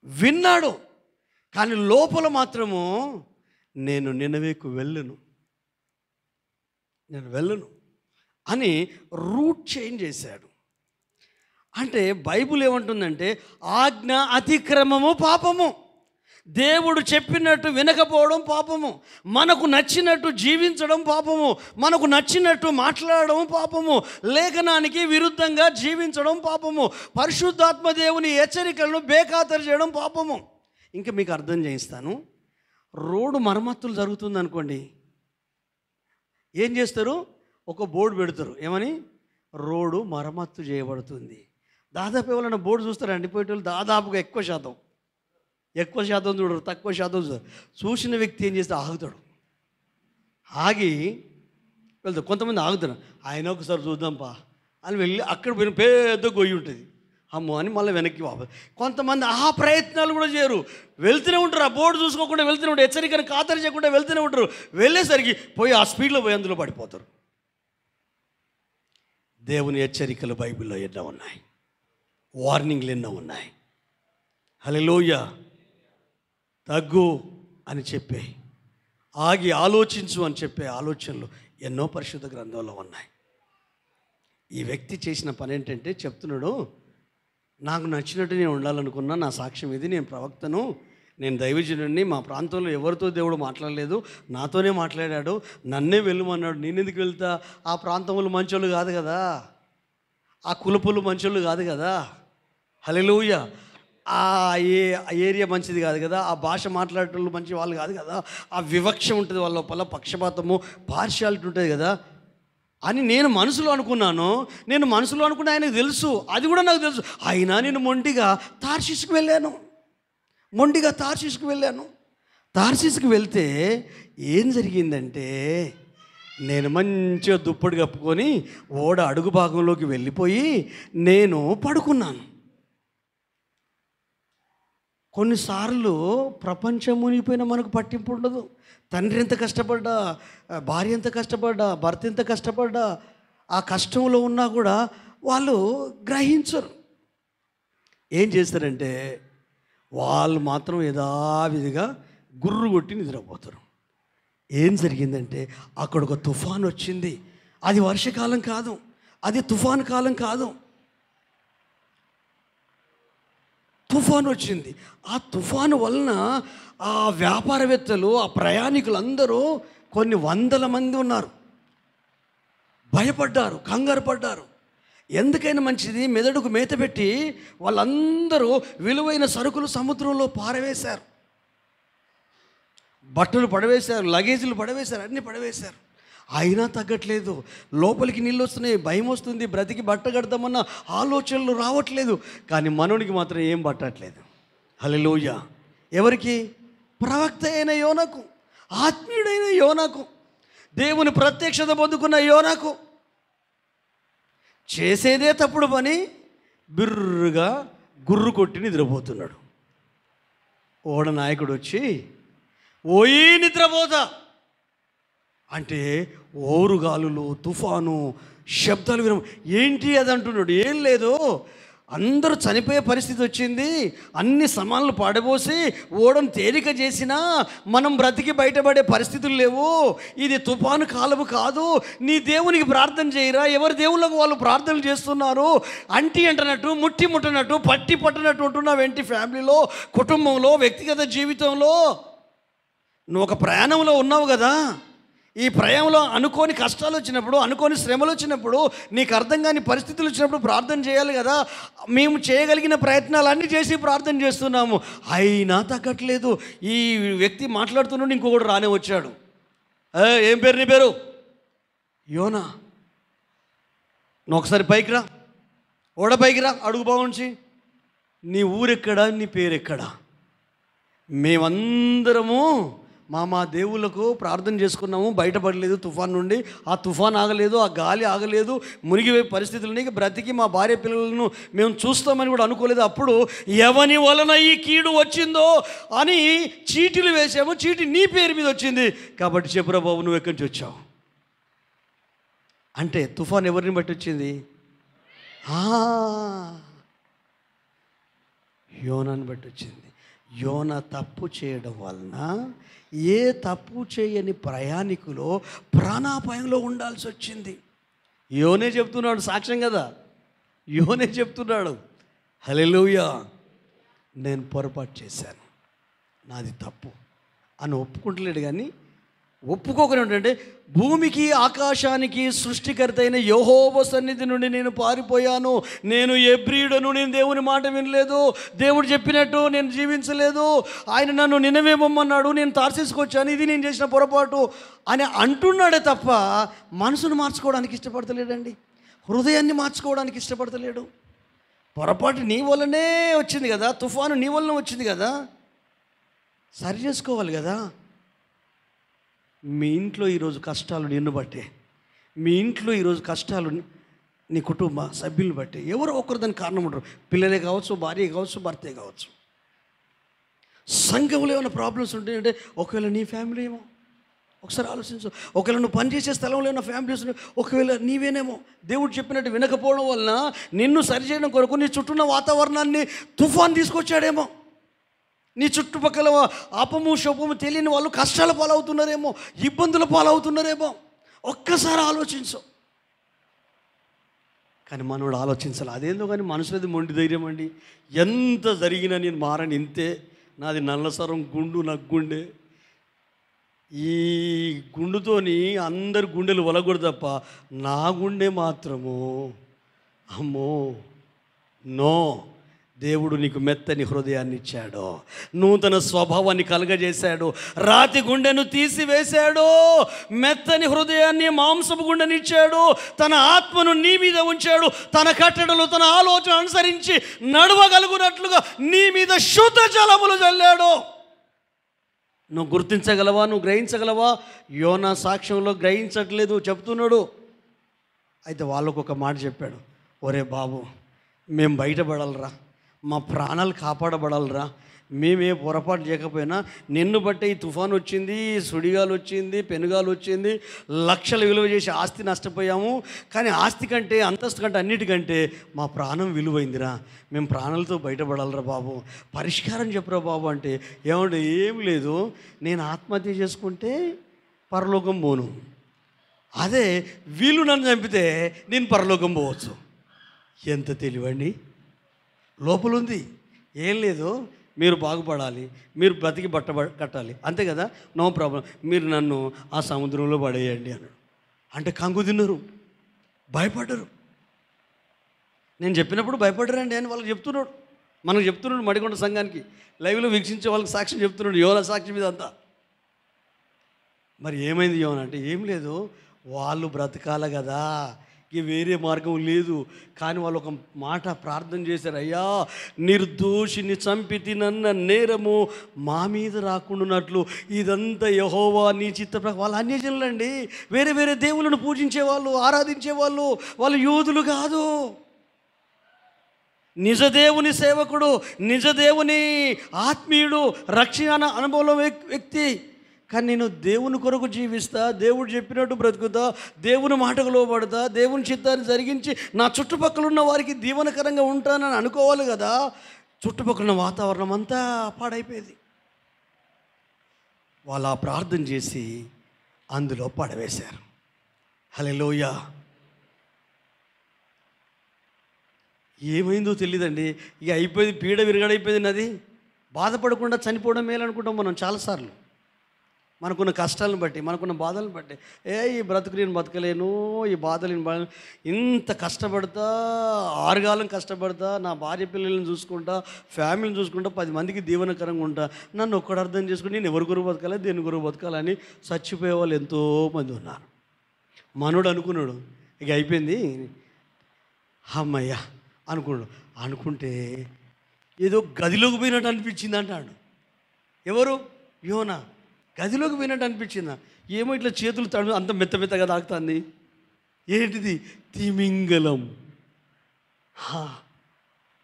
విన్నాడు, కానీ లోపల మాత్రము నేను నినవేకు వెళ్ళను అని రూట్ చేంజ్ చేశాడు. అంటే బైబిల్ ఏమంటుందంటే ఆజ్ఞ అతిక్రమము పాపము. దేవుడు చెప్పినట్టు వినకపోవడం పాపము, మనకు నచ్చినట్టు జీవించడం పాపము, మనకు నచ్చినట్టు మాట్లాడడం పాపము, లేఖనానికి విరుద్ధంగా జీవించడం పాపము, పరిశుద్ధాత్మ దేవుని హెచ్చరికలను బేఖాతరు చేయడం పాపము. ఇంకా మీకు అర్థం చేయిస్తాను. రోడ్డు మరమ్మతులు జరుగుతుంది అనుకోండి, ఏం చేస్తారు? ఒక బోర్డు పెడతారు, ఏమని? రోడ్డు మరమ్మత్తు చేయబడుతుంది. దాదాపు ఎవరైనా బోర్డు చూస్తారండి పోయేటోళ్ళు? దాదాపుగా ఎక్కువ శాతం చూడరు, తక్కువ శాతం చూడరు. చూసిన వ్యక్తి ఏం చేస్తే ఆగుతాడు, ఆగి వెళ్తాడు. కొంతమంది ఆగుతారు, ఆయన ఒకసారి చూద్దాంపా అని వెళ్ళి అక్కడ పోయిన పెద్ద గొయ్యి ఉంటుంది, అమ్మో అని మళ్ళీ వెనక్కి వాపస్. కొంతమంది ఆ ప్రయత్నాలు కూడా చేయరు, వెళ్తూనే ఉంటారు. ఆ బోర్డు చూసుకోకుండా వెళ్తూనే ఉంటారు, హెచ్చరికను ఖాతరు చేయకుండా వెళ్తూనే ఉంటారు. వెళ్ళేసరికి పోయి ఆ స్పీడ్లో పోయి అందులో పడిపోతారు. దేవుని హెచ్చరికలు బైబిల్లో ఎన్నో ఉన్నాయి, వార్నింగ్లు ఎన్నో ఉన్నాయి. హల్లెలూయా. తగ్గు అని చెప్పే, ఆగి ఆలోచించు అని చెప్పే ఆలోచనలు ఎన్నో పరిశుద్ధ గ్రంథంలో ఉన్నాయి. ఈ వ్యక్తి చేసిన పని ఏంటంటే చెప్తున్నాడు, నాకు నచ్చినట్టు నేను ఉండాలనుకున్నా, నా సాక్ష్యం ఇది, నేను ప్రవక్తను, నేను దైవజనుడిని, మా ప్రాంతంలో ఎవరితో దేవుడు మాట్లాడలేదు, నాతోనే మాట్లాడాడు, నన్నే వెళ్ళమన్నాడు. నేనెందుకు వెళ్తా? ఆ ప్రాంతంలో మంచోళ్ళు కాదు కదా, ఆ కులపులు మంచోళ్ళు కాదు కదా. హల్లెలూయా. ఆ ఏరియా మంచిది కాదు కదా, ఆ భాష మాట్లాడేటోళ్ళు మంచి వాళ్ళు కాదు కదా, ఆ వివక్ష ఉంటుంది వాళ్ళ లోపల, పక్షపాతము, పార్షియాలిటీ ఉంటుంది కదా అని నేను మనసులో అనుకున్నాను. నేను మనసులో అనుకున్న ఆయనకు తెలుసు, అది కూడా నాకు తెలుసు. అయినా నేను మొండిగా తార్షీషుకు వెళ్ళాను. తార్షీషుకు వెళ్తే ఏం జరిగిందంటే, నేను మంచిగా దుప్పటి కప్పుకొని ఓడ అడుగు భాగంలోకి వెళ్ళిపోయి నేను పడుకున్నాను. కొన్నిసార్లు ప్రపంచం మునిగిపోయినా మనకు పట్టింపు ఉండదు. తండ్రి ఎంత కష్టపడ్డా, భార్య ఎంత కష్టపడ్డా, భర్త ఎంత కష్టపడ్డా, ఆ కష్టంలో ఉన్నా కూడా వాళ్ళు గ్రహించరు. ఏం చేస్తారంటే వాళ్ళు మాత్రం యథావిధిగా గుర్రు కొట్టి నిద్రపోతారు. ఏం జరిగిందంటే అక్కడ ఒక తుఫాను వచ్చింది. అది వర్షకాలం కాదు, అది తుఫాను కాలం కాదు. తుఫాను వచ్చింది. ఆ తుఫాను వలన ఆ వ్యాపారవేత్తలు, ఆ ప్రయాణికులందరూ, కొన్ని వందల మంది ఉన్నారు, భయపడ్డారు, కంగారు పడ్డారు. ఎందుకైనా మంచిది మెదడుకు మేత పెట్టి వాళ్ళందరూ విలువైన సరుకులు సముద్రంలో పారవేశారు, బట్టలు పడవేశారు, లగేజీలు పడవేశారు, అన్నీ పడవేశారు. అయినా తగ్గట్లేదు. లోపలికి నీళ్ళు వస్తున్నాయి, భయం వస్తుంది, బ్రతికి బట్ట కడదామన్న ఆలోచనలు రావట్లేదు. కానీ మనోడికి మాత్రం ఏం పట్టట్లేదు. హల్లెలూయా. ఎవరికి? ప్రవక్త అయిన యోనాకు, ఆత్మీయుడైన యోనాకు, దేవుని ప్రత్యక్షత పొందుకున్న యోనాకు. చేసేదే తప్పుడు పని, బిర్రుగా గుర్రు కొట్టి నిద్రపోతున్నాడు. ఓడ నాయకుడు వచ్చి, ఓయి నిద్రపోతా అంటే ఓరుగాలులు, తుఫాను, శబ్దాలు విన, ఏంటి అది అంటున్నాడు. ఏం లేదు, అందరూ చనిపోయే పరిస్థితి వచ్చింది, అన్ని సమాన్లు పాడబోసి ఓడను తేలిక చేసినా మనం బ్రతికి బయటపడే పరిస్థితులు లేవు. ఇది తుఫాను కాలము కాదు, నీ దేవునికి ప్రార్థన చేయరా. ఎవరి దేవుళ్ళకు వాళ్ళు ప్రార్థనలు చేస్తున్నారు. అంటి అంటనట్టు, ముట్టి ముట్టనట్టు, పట్టి పట్టనట్టు ఉంటున్నావేంటి? ఫ్యామిలీలో, కుటుంబంలో, వ్యక్తిగత జీవితంలో నువ్వు ఒక ప్రయాణంలో ఉన్నావు కదా. ఈ ప్రయాణంలో అనుకోని కష్టాలు వచ్చినప్పుడు, అనుకోని శ్రమలు వచ్చినప్పుడు, నీకు అర్థం కాని పరిస్థితులు వచ్చినప్పుడు ప్రార్థన చేయాలి కదా. మేము చేయగలిగిన ప్రయత్నాలన్నీ చేసి ప్రార్థన చేస్తున్నాము, అయినా తగ్గట్లేదు. ఈ వ్యక్తి మాట్లాడుతున్నాడు, ఇంకొకడు రానే వచ్చాడు. ఏం పేరు నీ పేరు యోనా, నువ్వు ఒకసారి పైకి రా, ఓడ పైకి రా, అడుగు బాగుంచి, నీ ఊరెక్కడా, నీ పేరెక్కడా? మేమందరము మా దేవుళ్ళకు ప్రార్థన చేసుకున్నాము, బయటపడలేదు తుఫాన్ నుండి. ఆ తుఫాన్ ఆగలేదు, ఆ గాలి ఆగలేదు, మునిగిపోయే పరిస్థితులని బ్రతికి మా భార్య పిల్లలను మేము చూస్తామని కూడా అనుకోలేదు. అప్పుడు ఎవని వలన ఈ కీడు వచ్చిందో అని చీటీలు వేసాము, చీటీ నీ పేరు మీద వచ్చింది కాబట్టి చెప్పురా బాబు, నువ్వు ఎక్కడి నుంచి వచ్చావు అంటే తుఫాన్ ఎవరిని బట్టి వచ్చింది? యోనాని బట్టి వచ్చింది. యోనా తప్పు చేయడం వలన ఏ తప్పు చేయని ప్రయాణికులు ప్రాణాపాయంలో ఉండాల్సి వచ్చింది. యోనే చెప్తున్నాడు, సాక్ష్యం కదా, యోనే చెప్తున్నాడు, హల్లెలూయా, నేను పొరపాటు చేశాను, నాది తప్పు అని ఒప్పుకుంటలేడు. కానీ ఒప్పుకోకుండా ఏంటంటే, భూమికి ఆకాశానికి సృష్టికర్త అయిన యెహోవా సన్నిధి నుండి నేను పారిపోయాను, నేను ఎబ్రీయుడను, నేను దేవుని మాట వినలేదు, దేవుడు చెప్పినట్టు నేను జీవించలేదు, ఆయన నన్ను నినవే పొమ్మన్నాడు, నేను తార్సీసుకు వచ్చాను, ఇది నేను చేసిన పొరపాటు అని అంటున్నాడే తప్ప మనసును మార్చుకోవడానికి ఇష్టపడతలేడండి, హృదయాన్ని మార్చుకోవడానికి ఇష్టపడతలేడు. పొరపాటు నీ వల్లనే వచ్చింది కదా, తుఫాను నీ వల్లనే వచ్చింది కదా, సరి చేసుకోవాలి కదా. మీ ఇంట్లో ఈరోజు కష్టాలు నిన్ను బట్టే, మీ ఇంట్లో ఈరోజు కష్టాలు నీ కుటుంబ సభ్యులను బట్టి ఎవరో ఒకరు దానికి కారణం ఉంటారు. పిల్లలే కావచ్చు, భార్య కావచ్చు, భర్తే కావచ్చు. సంఘంలో ఏమైనా ప్రాబ్లమ్స్ ఉంటాయంటే ఒకవేళ నీ ఫ్యామిలీ ఏమో, ఒకసారి ఆలోచించు. ఒకవేళ నువ్వు పనిచేసే స్థలంలో ఉన్న ఫ్యామిలీస్, ఒకవేళ నీవేనేమో దేవుడు చెప్పినట్టు వినకపోవడం వలన నిన్ను సరిచేయడం కొరకు నీ చుట్టూ ఉన్న వాతావరణాన్ని తుఫాన్ తీసుకొచ్చాడేమో. నీ చుట్టుపక్కల అపము శోపము తెలియని వాళ్ళు కష్టాల పాలవుతున్నారేమో, ఇబ్బందుల పాలవుతున్నారేమో. ఒక్కసారి ఆలోచించు. కానీ మనోడు ఆలోచించాలి. అదేందో కానీ మనుషులది మొండి ధైర్యం అండి. ఎంత జరిగినా నేను మారని, ఇంతే, నాది నల్లసరం గుండు, నాకు గుండె, ఈ గుండుతోని అందరి గుండెలు వలగొడు తప్ప నా గుండె మాత్రము అమ్మో నో. దేవుడు నీకు మెత్తని హృదయాన్ని ఇచ్చాడు, నూతన స్వభావాన్ని కలగజేశాడు, రాతి గుండెను తీసివేశాడు, మెత్తని హృదయాన్ని మాంసపు గుండెని ఇచ్చాడు, తన ఆత్మను నీ మీద ఉంచాడు, తన కట్టడలు తన ఆలోచన అనుసరించి నడవగలుగునట్లుగా నీ మీద శుద్ధ జలములు చల్లాడు. నువ్వు గుర్తించగలవా? నువ్వు గ్రహించగలవా? యోనా సాక్ష్యంలో గ్రహించట్లేదు, చెప్తున్నాడు. అయితే వాళ్ళకు ఒక మాట చెప్పాడు, ఒరే బాబు, మేము బయటపడాలరా, మా ప్రాణాలు కాపాడబడాలరా, మేమే పొరపాటు చేయకపోయినా నిన్ను బట్టే ఈ తుఫాన్ వచ్చింది, సుడిగాలు వచ్చింది, పెనుగాలు వచ్చింది, లక్షల విలువ చేసి ఆస్తి నష్టపోయాము. కానీ ఆస్తి కంటే, అంతస్తు కంటే, అన్నిటికంటే మా ప్రాణం విలువైందిరా, మేము ప్రాణాలతో బయటపడాలరా బాబు, పరిష్కారం చెప్పురా బాబు అంటే, ఏమంటే ఏం లేదు, నేను ఆత్మహత్య చేసుకుంటే పరలోకం పోను, అదే వీళ్ళు నన్ను చంపితే నేను పరలోకం పోవచ్చు. ఎంత తెలివండి, లోపలుంది. ఏం లేదు, మీరు బాగుపడాలి, మీరు బ్రతికి బట్ట కట్టాలి, అంతే కదా, నో ప్రాబ్లం, మీరు నన్ను ఆ సముద్రంలో పడేయండి అన్నాడు. అంటే కంగు తిన్నారు, భయపడ్డరు. నేను చెప్పినప్పుడు భయపడ్డరండి అని వాళ్ళకి చెప్తున్నాడు, మనకు చెప్తున్నాడు. మడికొండ సంఘానికి లైవ్లో వీక్షించే వాళ్ళకి సాక్ష్యం చెప్తున్నాడు, యోనా సాక్షి మీద అంతా. మరి ఏమైంది యోనా అంటే, ఏం లేదు, వాళ్ళు బ్రతకాల కదా, ఇక వేరే మార్గం లేదు. కానీ వాళ్ళు ఒక మాట ప్రార్థన చేశారు, అయ్యా నిర్దోషిని చంపి తినన్న నేరము మా మీద రాకుండానట్లు ఇదంతా యెహోవా నీ చిత్త. వాళ్ళు అన్యజనులండి, వేరే వేరే దేవులను పూజించేవాళ్ళు, ఆరాధించేవాళ్ళు, వాళ్ళు యూదులు కాదు. నిజదేవుని సేవకుడు, నిజదేవుని ఆత్మీయుడు, రక్షణ అనుభవంలో వ్యక్తి. కానీ నేను దేవుని కొరకు జీవిస్తా, దేవుడు చెప్పినట్టు బ్రతుకుతా, దేవుని మాటకు లోబడతా, దేవుని చిత్తాన్ని జరిగించి నా చుట్టుపక్కల ఉన్న వారికి దీవనకరంగా ఉంటానని అనుకోవాలి కదా. చుట్టుపక్కల ఉన్న వాతావరణం అంతా పాడైపోయేది. వాళ్ళు ఆ ప్రార్థన చేసి అందులో పడవేశారు. హల్లెలూయా. ఏమైందో తెలియదండి, ఇక అయిపోయింది, పీడ విరగడైపోయింది. నది బాధపడకుండా చనిపోవడం మేలనుకుంటాం మనం చాలాసార్లు. మనకున్న కష్టాలను బట్టి, మనకున్న బాధలను బట్టి, ఈ బ్రతుకు నేను బతకలేను, ఈ బాధలు ఇంత కష్టపడతా, ఆరుగాలం కష్టపడతా, నా భార్య పిల్లలను చూసుకుంటా, ఫ్యామిలీని చూసుకుంటా, 10 మందికి దీవెనకరంగా ఉంటా, నన్ను ఒక్కడు అర్థం చేసుకుని నేను ఎవరి గురువు బతకాలి, దేని గురువు బతకాలని చచ్చిపోయే వాళ్ళు ఎంతోమంది ఉన్నారు. మనోడు అనుకున్నాడు, ఇక అయిపోయింది అమ్మయ్య అనుకున్నాడు. అనుకుంటే ఏదో గదిలోకి పోయినట్టు అనిపించింది అంటాడు. ఎవరు? యోనా. గదిలోకి పోయినట్టు అనిపించిందా? ఏమో ఇట్లా చేతులు తడు అంత మెత్త మెత్తగా తాకుతుంది. ఏంటిది? తిమింగలం.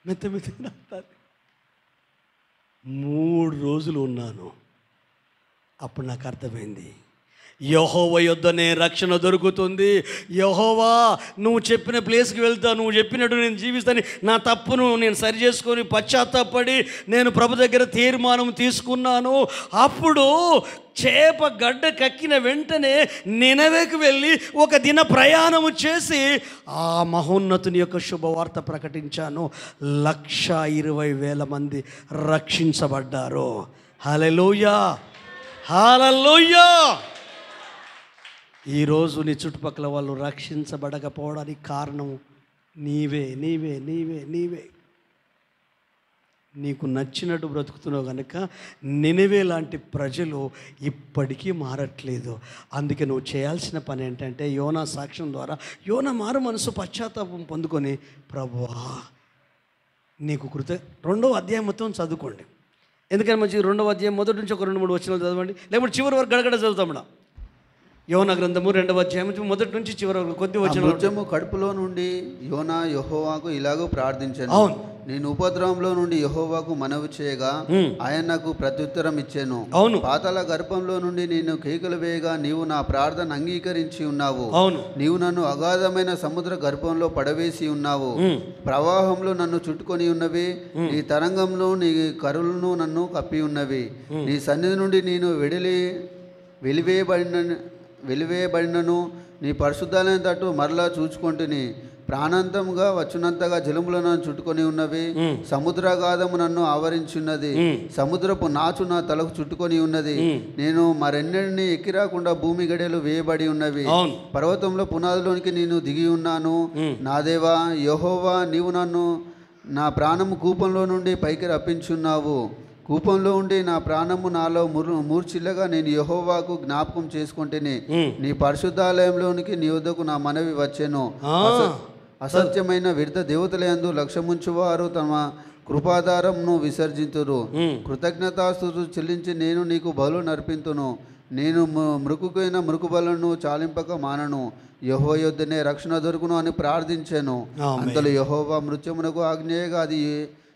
మెత్త మెత్తగా తాకుతుంది. 3 రోజులు ఉన్నాను. అప్పుడు నాకు అర్థమైంది, యెహోవా యొద్దనే రక్షణ దొరుకుతుంది. యెహోవా, నువ్వు చెప్పిన ప్లేస్కి వెళ్తా, నువ్వు చెప్పినట్టు నేను జీవిస్తాను. నా తప్పును నేను సరి చేసుకొని పశ్చాత్తాపడి నేను ప్రభు దగ్గర తీర్మానం తీసుకున్నాను. అప్పుడు చేప గడ్డ కక్కిన వెంటనే నినవేకు వెళ్ళి ఒక దిన ప్రయాణము చేసి ఆ మహోన్నతుని యొక్క శుభవార్త ప్రకటించాను. 1,20,000 మంది రక్షించబడ్డారు. హల్లెలూయా, హల్లెలూయా. ఈరోజు నీ చుట్టుపక్కల వాళ్ళు రక్షించబడకపోవడానికి కారణం నీవే నీవే నీవే నీవే. నీకు నచ్చినట్టు బ్రతుకుతున్నావు కనుక నినవే లాంటి ప్రజలు ఇప్పటికీ మారట్లేదు. అందుకే నువ్వు చేయాల్సిన పని ఏంటంటే యోనా సాక్ష్యం ద్వారా యోనా మారు మనసు పశ్చాత్తాపం పొందుకొని, ప్రభువా నీకు 2వ అధ్యాయం మొత్తం చదువుకోండి. ఎందుకని మంచి 2వ అధ్యాయం మొదటి నుంచి ఒక 2-3 వచనాలు చదవండి, లేకపోతే చివరి వరకు గడగడ చదువుతామడా. యోనా గ్రంథము 2వ అధ్యాయం మొదటి నుంచి చివరి వరకు కొద్ది వచనాలు. కడుపులో నుండి యోనా యెహోవాకు ఇలాగూ ప్రార్థించాను. అవును. నేను ఉపద్రవంలో నుండి యెహోవాకు మనవి చేయగా ఆయన నాకు ప్రత్యుత్తరం ఇచ్చాను. అవును. పాతాళ గర్భంలో నుండి నేను కేకలు వేయగా నీవు నా ప్రార్థన అంగీకరించి ఉన్నావు. అవును. నీవు నన్ను అగాధమైన సముద్ర గర్భంలో పడవేసి ఉన్నావు. ప్రవాహంలో నన్ను చుట్టుకొని ఉన్నవి, నీ తరంగంలో నీ కరులను నన్ను కప్పి ఉన్నవి. నీ సన్నిధి నుండి నేను వెలివేయబడినను నీ పరిశుద్ధాలైన తట్టు మరలా చూచుకుంటుని. ప్రాణాంతంగా వచ్చినంతగా జలములు నన్ను చుట్టుకొని ఉన్నవి. సముద్రాగాధము నన్ను ఆవరించున్నది. సముద్రపు నాచు నా తలకు చుట్టుకొని ఉన్నది. నేను మరెన్నడిని ఎక్కిరాకుండా భూమి గడియలు వేయబడి ఉన్నవి. పర్వతంలో పునాదిలోనికి నేను దిగి ఉన్నాను. నా దేవా యెహోవా, నీవు నన్ను నా ప్రాణము కూపంలో నుండి పైకి రప్పించున్నావు. కూపంలో ఉండి నా ప్రాణము నాలో మూర్చిల్లగా నేను యెహోవాకు జ్ఞాపకం చేసుకుంటేనే నీ పరిశుద్ధాలయంలోనికి నీ వద్దకు నా మనవి వచ్చెను. అసత్యమైన వ్యర్థ దేవతలందు లక్ష్యముంచువారు తమ కృపాధారంను విసర్జింతురు. కృతజ్ఞతాస్తుతులు చెల్లించి నేను నీకు బలు నర్పింతును. నేను మృకుకైన మృకుబలను చాలింపక మానను. యెహోవా యొద్దనే రక్షణ దొరుకును అని ప్రార్థించాను. అంతలో యెహోవా మృత్యమునకు ఆజ్ఞేయగా అది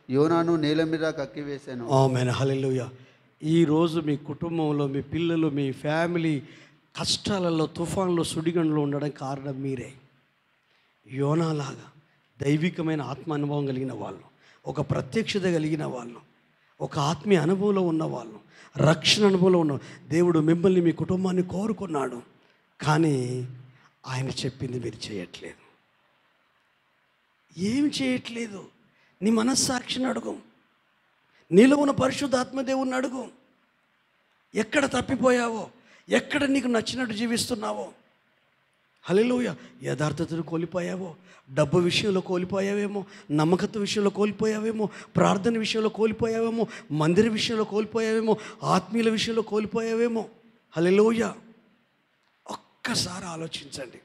యోనాను నేల మీద కక్కివేశాను. ఆమేన్, హల్లెలూయా. ఈరోజు మీ కుటుంబంలో మీ పిల్లలు మీ ఫ్యామిలీ కష్టాలలో తుఫాన్లో సుడిగండ్లో ఉండడం కారణం మీరే. యోనాలాగా దైవికమైన ఆత్మ అనుభవం కలిగిన వాళ్ళు, ఒక ప్రత్యక్షత కలిగిన వాళ్ళు, ఒక ఆత్మీయ అనుభవంలో ఉన్నవాళ్ళు, రక్షణ అనుభవంలో ఉన్న దేవుడు మిమ్మల్ని మీ కుటుంబాన్ని కోరుకున్నాడు. కానీ ఆయన చెప్పింది మీరు చేయట్లేదు. ఏమి చేయట్లేదు? నీ మనస్సాక్షిని అడుగు, నీలో ఉన్న పరిశుద్ధాత్మదేవుని అడుగు. ఎక్కడ తప్పిపోయావో, ఎక్కడ నీకు నచ్చినట్టు జీవిస్తున్నావో. హల్లెలూయా. యథార్థతను కోల్పోయావో, డబ్బు విషయంలో కోల్పోయావేమో, నమ్మకత్వ విషయంలో కోల్పోయావేమో, ప్రార్థన విషయంలో కోల్పోయావేమో, మందిర విషయంలో కోల్పోయావేమో, ఆత్మీయుల విషయంలో కోల్పోయావేమో. హల్లెలూయా. ఒక్కసారి ఆలోచించండి.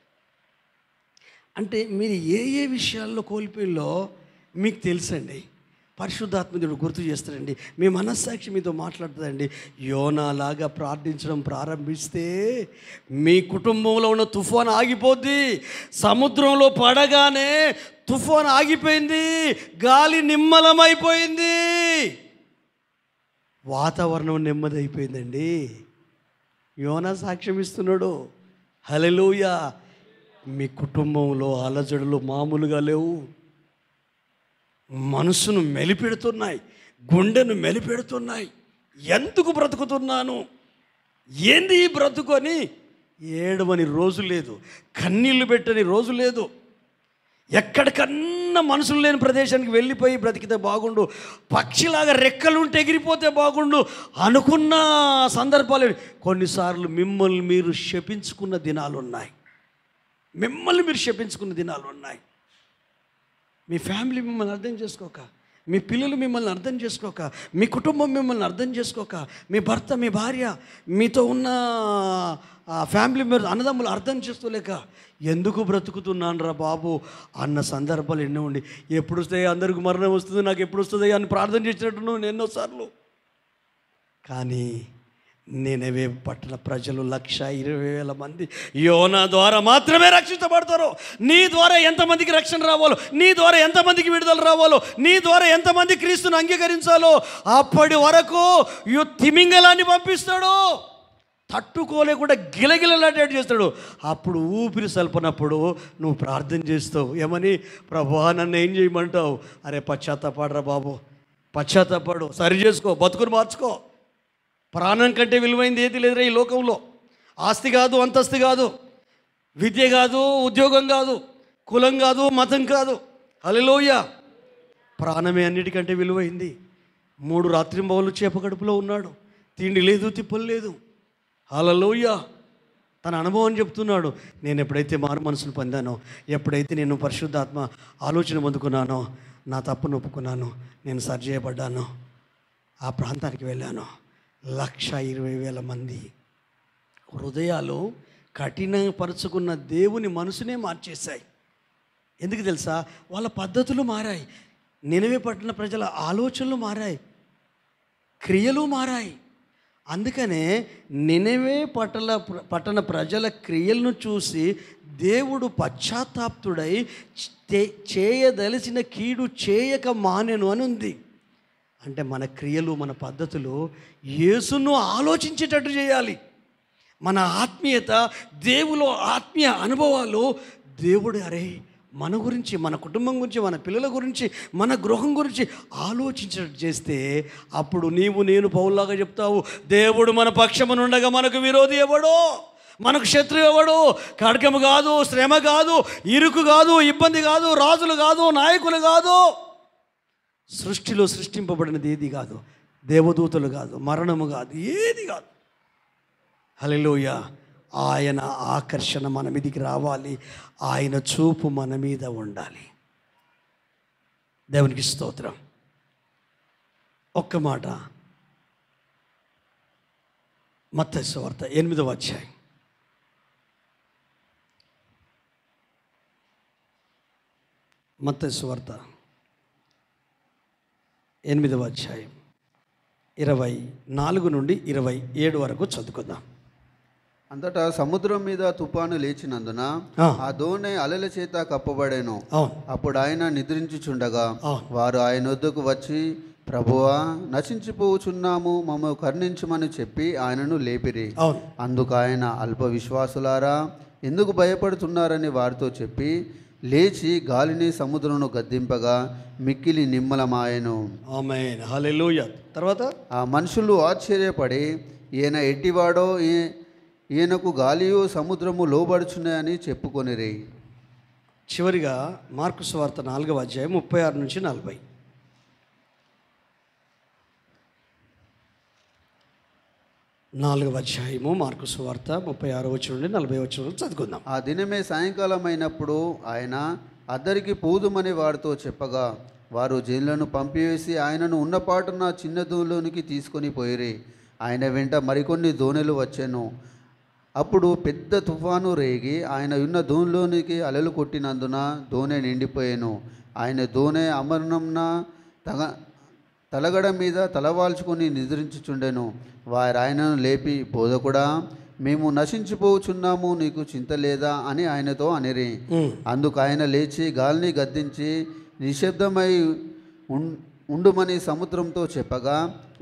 అంటే మీరు ఏ ఏ విషయాల్లో కోల్పోయిందో మీకు తెలుసండి. పరిశుద్ధాత్మదేవుడు గుర్తు చేస్తాడండి. మీ మనస్సాక్షి మీతో మాట్లాడుతుందండి. యోనాలాగా ప్రార్థించడం ప్రారంభిస్తే మీ కుటుంబంలో ఉన్న తుఫాను ఆగిపోద్ది. సముద్రంలో పడగానే తుఫాను ఆగిపోయింది, గాలి నిమ్మలమైపోయింది, వాతావరణం నెమ్మదైపోయిందండి. యోనా సాక్ష్యం ఇస్తున్నాడు. హల్లెలూయా. మీ కుటుంబంలో అలజడులు మామూలుగా లేవు. మనసును మెలిపెడుతున్నాయి, గుండెను మెలిపెడుతున్నాయి. ఎందుకు బ్రతుకుతున్నాను, ఏంది ఈ బ్రతుకు అని ఏడవని రోజు లేదు, కన్నీళ్లు పెట్టని రోజు లేదు. ఎక్కడికన్నా మనుషులు లేని ప్రదేశానికి వెళ్ళిపోయి బ్రతికితే బాగుండు, పక్షిలాగా రెక్కలుంటే ఎగిరిపోతే బాగుండు అనుకున్న సందర్భాలు. కొన్నిసార్లు మిమ్మల్ని మీరు శపించుకున్న దినాలు ఉన్నాయి. మీ ఫ్యామిలీ మిమ్మల్ని అర్థం చేసుకోక మీ పిల్లలు మిమ్మల్ని అర్థం చేసుకోక, మీ కుటుంబం మిమ్మల్ని అర్థం చేసుకోక, మీ భర్త, మీ భార్య, మీతో ఉన్న ఫ్యామిలీ మెంబర్స్, అన్నదమ్ములు అర్థం చేసుకోలేక ఎందుకు బ్రతుకుతున్నాను రా బాబు అన్న సందర్భాలు ఎన్నో ఉండి, ఎప్పుడు వస్తాయి అందరికి మరణం వస్తుంది, నాకు ఎప్పుడు వస్తుంది అని ప్రార్థన చేసినట్టు ఎన్నోసార్లు. కానీ నినవే పట్టణ ప్రజలు 120,000 మంది యోనా ద్వారా మాత్రమే రక్షించబడతారు. నీ ద్వారా ఎంతమందికి రక్షణ రావాలో, నీ ద్వారా ఎంతమందికి విడుదల రావాలో, నీ ద్వారా ఎంతమంది క్రీస్తుని అంగీకరించాలో అప్పటి వరకు తిమింగలాన్ని పంపిస్తాడు. తట్టుకోలేకుండా గిలగిలలాడేట్ చేస్తాడు. అప్పుడు ఊపిరి సల్పనప్పుడు నువ్వు ప్రార్థన చేస్తావు, ఏమని? ప్రభువా నన్ను ఏం చేయమంటావు? అరే పశ్చాత్తాపడరా బాబు, పశ్చాత్తాపడు, సరి చేసుకో, బతుకుని మార్చుకో. ప్రాణం కంటే విలువైంది ఏది లేదురా ఈ లోకంలో. ఆస్తి కాదు, అంతస్తు కాదు, విద్య కాదు, ఉద్యోగం కాదు, కులం కాదు, మతం కాదు. హల్లెలూయా. ప్రాణమే అన్నిటికంటే విలువైంది. 3 రాత్రింబవళ్ళు చేప కడుపులో ఉన్నాడు, తిండి లేదు, తిప్పలు లేదు. హల్లెలూయా. తన అనుభవం చెప్తున్నాడు. నేను ఎప్పుడైతే మారు మనసును పొందానో, ఎప్పుడైతే నేను పరిశుద్ధాత్మ ఆలోచన పొందుకున్నానో, నా తప్పును ఒప్పుకున్నాను, నేను సరిచేయబడ్డాను, ఆ ప్రాంతానికి వెళ్ళాను. 120,000 మంది హృదయాలు కఠినపరుచుకున్న దేవుని మనసునే మార్చేశాయి. ఎందుకు తెలుసా? వాళ్ళ పద్ధతులు మారాయి. నినవే పట్టణ ప్రజల ఆలోచనలు మారాయి, క్రియలు మారాయి. అందుకనే నినవే పట్టణ ప్రజల క్రియలను చూసి దేవుడు పశ్చాత్తాప్తుడై చేయదలిచిన కీడు చేయక మానెను అని ఉంది. అంటే మన క్రియలు, మన పద్ధతులు యేసును ఆలోచించేటట్టు చేయాలి. మన ఆత్మీయత, దేవులో ఆత్మీయ అనుభవాలు దేవుడు అరే మన గురించి, మన కుటుంబం గురించి, మన పిల్లల గురించి, మన గృహం గురించి ఆలోచించేటట్టు చేస్తే అప్పుడు నీవు నేను పౌల్లాగా చెప్తావు, దేవుడు మన పక్షమునుండగా మనకు విరోధి ఎవడో, మనకు శత్రువు ఎవడు? ఖడ్గము కాదు, శ్రమ కాదు, ఇరుకు కాదు, ఇబ్బంది కాదు, రాజులు కాదు, నాయకులు కాదు, సృష్టిలో సృష్టింపబడినది ఏది కాదు, దేవదూతలు కాదు, మరణము కాదు, ఏది కాదు. హల్లెలూయా. ఆయన ఆకర్షణ మన మీదికి రావాలి, ఆయన చూపు మన మీద ఉండాలి. దేవునికి స్తోత్రం. ఒక్క మాట, మత్తయి సువార్త 8వ అధ్యాయం. మత్తయి సువార్త 8వ అధ్యాయం 24 నుండి 27 వరకు చదువుకుందాం. అంతటా సముద్రం మీద తుఫాను లేచినందున ఆ దోణి అలల చేత కప్పబడెను. అప్పుడు ఆయన నిద్రించుచుండగా వారు ఆయన వద్దకు వచ్చి, ప్రభువా నశించిపోచున్నాము, మమ్మల్ని కరుణించమని చెప్పి ఆయనను లేపిరి. అందుకు ఆయన, అల్ప విశ్వాసులారా ఎందుకు భయపడుతున్నారని వారితో చెప్పి లేచి గాలిని సముద్రమును గద్దింపగా మిక్కిలి నిమ్మలమాయెను. ఆమేన్. హల్లెలూయా. తర్వాత ఆ మనుషులు ఆశ్చర్యపడి, ఈయన ఎట్టివాడో, ఈయనకు గాలియు సముద్రము లోబడుచున్నాయని చెప్పుకొనిరి. చివరిగా మార్కు సువార్త 4వ అధ్యాయం 36 నుంచి 40. నాలుగవ అధ్యాయము మార్కు సువార్త 36 వచనం నుండి 40 వచనం చదువుకుందాం. ఆ దినమే సాయంకాలం అయినప్పుడు ఆయన అద్దరికి పోదుమని వారితో చెప్పగా వారు జనులను పంపివేసి ఆయనను ఉన్నపాటున చిన్న దోణిలోనికి తీసుకొని పోయిరి. ఆయన వెంట మరికొన్ని దోణెలు వచ్చెను. అప్పుడు పెద్ద తుఫాను రేగి ఆయన ఉన్న దోణిలోనికి అలలు కొట్టినందున దోణె నిండిపోయాను. ఆయన దోణె అమరణంన తలగడ మీద తలవాల్చుకొని నిద్రించుచుండెను. వారు ఆయనను లేపి, బోధకుడా మేము నశించిపోచున్నాము, నీకు చింత లేదా అని ఆయనతో అనిరి. అందుకు ఆయన లేచి గాలిని గద్దించి నిశ్శబ్దమై ఉండుమని సముద్రంతో చెప్పగా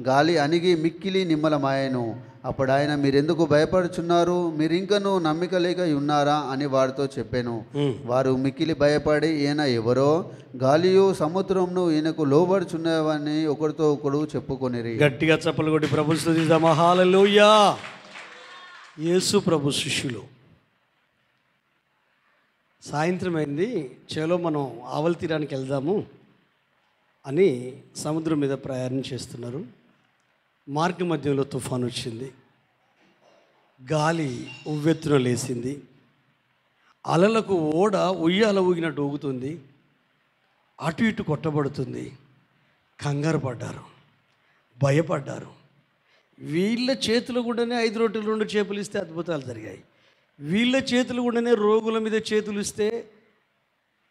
గాలి అణిగి మిక్కిలి నిమ్మలమాయెను. అప్పుడు ఆయన, మీరెందుకు భయపడుచున్నారు, మీరింకనూ నమ్మిక లేక ఉన్నారా అని వారితో చెప్పాను. వారు మిక్కిలి భయపడి, ఈయన ఎవరో, గాలియు సముద్రంను ఈయనకు లోబడుచున్నావని ఒకరితో ఒకడు చెప్పుకొనిరి. గట్టిగా చప్పలు కొట్టి ప్రభు స్తుతిద్దాం. హల్లెలూయా. యేసు ప్రభు శిష్యులు సాయంత్రం అయింది, చలో మనం ఆవలి తీరానికి వెళ్దాము అని సముద్రం మీద ప్రయాణం చేస్తున్నారు. మార్గ మధ్యంలో తుఫాను వచ్చింది, గాలి ఉవ్వెత్తున లేసింది, అలలకు ఓడ ఉయ్యాల ఊగినట్టు ఊగుతుంది, అటు ఇటు కొట్టబడుతుంది. కంగారు పడ్డారు, భయపడ్డారు. వీళ్ళ చేతులు కూడానే 5 రొట్టెలు 2 చేపలు ఇస్తే అద్భుతాలు జరిగాయి. వీళ్ళ చేతులు కూడానే రోగుల మీద చేతులు ఇస్తే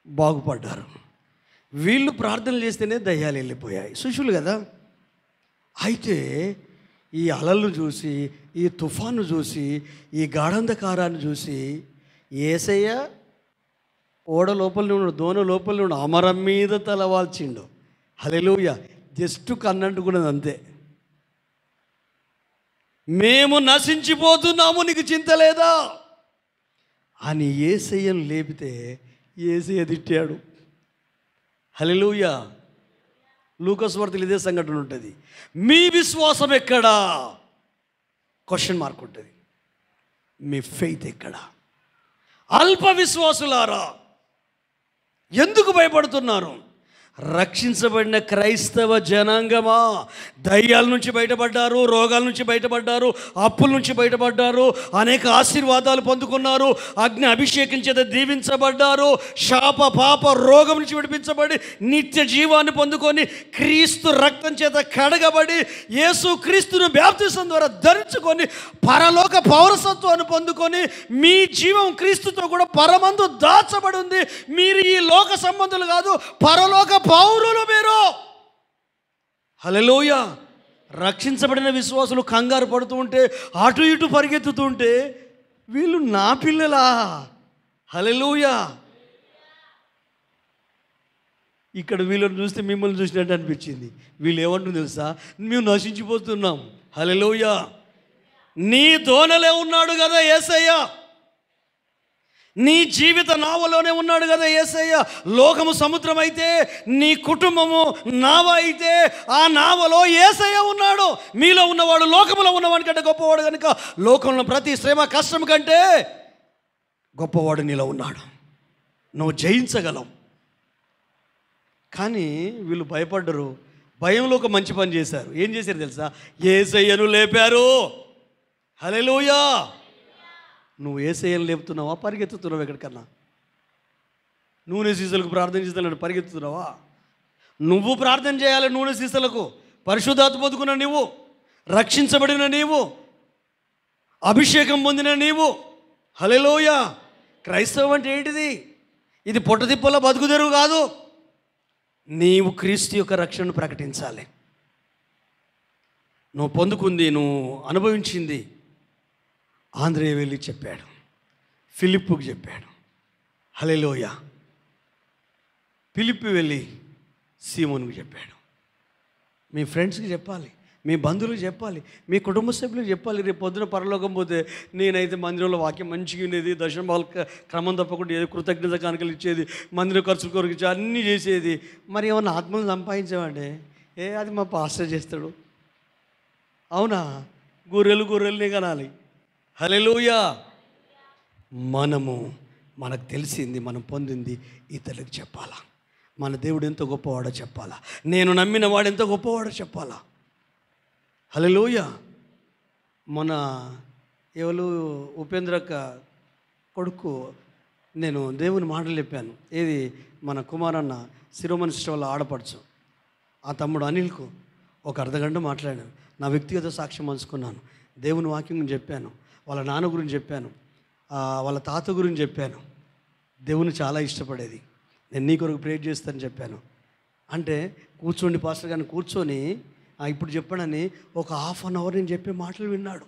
బాగుపడ్డారు. వీళ్ళు ప్రార్థనలు చేస్తేనే దయ్యాలు వెళ్ళిపోయాయి. శిష్యులు కదా. అయితే ఈ అలలను చూసి, ఈ తుఫాను చూసి, ఈ గాఢంధకారాన్ని చూసి యేసయ్య ఓడ లోపల ఉండు, దోణ లోపల ఉండు, అమరం మీద తలవాల్చిండు. హల్లెలూయా. జస్ట్ కన్నంటుకున్నది అంతే. మేము నశించిపోతున్నాము, నీకు చింత లేదా అని యేసయ్యను లేపితే యేసయ్య తిట్టాడు. హల్లెలూయా. లూకాసు వార్తలో ఇదే సంఘటన ఉంటుంది. మీ విశ్వాసం ఎక్కడా? క్వశ్చన్ మార్క్ ఉంటుంది. మీ ఫెయిత్ ఎక్కడా? అల్ప విశ్వాసులారా, ఎందుకు భయపడుతున్నారు? రక్షించబడిన క్రైస్తవ జనాంగమా, దయ్యాల నుంచి బయటపడ్డారు, రోగాల నుంచి బయటపడ్డారు, అప్పుల నుంచి బయటపడ్డారు, అనేక ఆశీర్వాదాలు పొందుకున్నారు, అగ్ని అభిషేకం చేత దీవించబడ్డారు, శాప పాప రోగం నుంచి విడిపించబడి నిత్య జీవాన్ని పొందుకొని క్రీస్తు రక్తం చేత కడగబడి యేసు క్రీస్తును బాప్తిసం ద్వారా ధరించుకొని పరలోక పౌరసత్వాన్ని పొందుకొని మీ జీవం క్రీస్తుతో కూడా పరమందు దాచబడి ఉంది. మీరు ఈ లోక సంబంధులు కాదు, పరలోక పౌరులు మీరు. హల్లెలూయా. రక్షించబడిన విశ్వాసులు కంగారు పడుతూ ఉంటే, అటు ఇటు పరిగెత్తుతుంటే, వీళ్ళు నా పిల్లలా? హల్లెలూయా. ఇక్కడ వీళ్ళని చూస్తే మిమ్మల్ని చూసినట్టు అనిపించింది. వీళ్ళు ఏమంటుంది తెలుసా? మేము నశించిపోతున్నాం. హల్లెలూయా. నీ దోనలే ఉన్నాడు కదా యేసయ్య, నీ జీవిత నావలోనే ఉన్నాడు కదా యేసయ్య. లోకము సముద్రం అయితే, నీ కుటుంబము నావ అయితే, ఆ నావలో యేసయ్య ఉన్నాడు. మీలో ఉన్నవాడు లోకములో ఉన్నవాడి కంటే గొప్పవాడు కనుక లోకంలో ప్రతి శ్రమ కష్టం కంటే గొప్పవాడు నీలో ఉన్నాడు. నువ్వు జయించగలవు. కానీ వీళ్ళు భయపడ్డరు. భయంలో ఒక మంచి పని చేశారు. ఏం చేశారు తెలుసా? యేసయ్యను లేపారు. హల్లెలూయా. నువ్వు యేసయ్యను లేపుతున్నావా? పరిగెత్తుతున్నావు ఎక్కడికన్నా? నూనె సీసాలకు ప్రార్థన చేస్తాను పరిగెత్తుతున్నావా? నువ్వు ప్రార్థన చేయాలి. నూనె సీసాలకు పరిశుద్ధాత్మ పొందుకున్న నీవు, రక్షించబడిన నీవు, అభిషేకం పొందిన నీవు. హల్లెలూయా. క్రైస్తవం అంటే ఏంటిది? ఇది పొట్టతిప్పల బతుకుదెరువు కాదు. నీవు క్రీస్తు యొక్క రక్షణను ప్రకటించాలి. నువ్వు పొందుకుంది, నువ్వు అనుభవించింది ఆంధ్రేయ వెళ్ళి చెప్పాడు, ఫిలిప్పుకి చెప్పాడు. హల్లెలూయా. ఫిలిప్పు వెళ్ళి సీమోనుకు చెప్పాడు. మీ ఫ్రెండ్స్కి చెప్పాలి, మీ బంధువులకు చెప్పాలి, మీ కుటుంబ సభ్యులకు చెప్పాలి. రేపు పొద్దున పరలోకం పోతే నేనైతే మందిరంలో వాక్యం మంచిగా ఉండేది, దశంభాలు క్రమం తప్పకుండా ఏదో కృతజ్ఞత కానుకలు ఇచ్చేది, మందిర ఖర్చుల కొరకు ఇచ్చేది, అన్నీ చేసేది. మరి ఏమన్నా ఆత్మను సంపాదించామంటే అది మా పాస్టర్ చేస్తాడు. అవునా? గొర్రెలనే కనాలి. హల్లెలూయా. మనకు తెలిసింది, మనం పొందింది ఇతరులకు చెప్పాలా. మన దేవుడు ఎంతో గొప్పవాడో చెప్పాలా. నేను నమ్మిన వాడు ఎంతో గొప్పవాడో చెప్పాలా. హల్లెలూయా. మన ఎవరు ఉపేంద్రక్క కొడుకు నేను దేవుని మాటలు చెప్పాను. ఏది మన కుమారన్న శిరోమణి సిస్టర్ వాళ్ళ ఆడపడుచు ఆ తమ్ముడు అనిల్కు ఒక అర్ధగంట మాట్లాడాను. నా వ్యక్తిగత సాక్ష్యం పంచుకున్నాను. దేవుని వాక్యం చెప్పాను. వాళ్ళ నాన్న గురించి చెప్పాను, వాళ్ళ తాత గురించి చెప్పాను. దేవుని చాలా ఇష్టపడేది, నేను నీ కొరకు ప్రేర్ చేస్తానని చెప్పాను. అంటే కూర్చోండి పాస్టర్ గారిని కూర్చొని ఇప్పుడు చెప్పాడని ఒక హాఫ్ అన్ అవర్ నేను చెప్పే మాటలు విన్నాడు.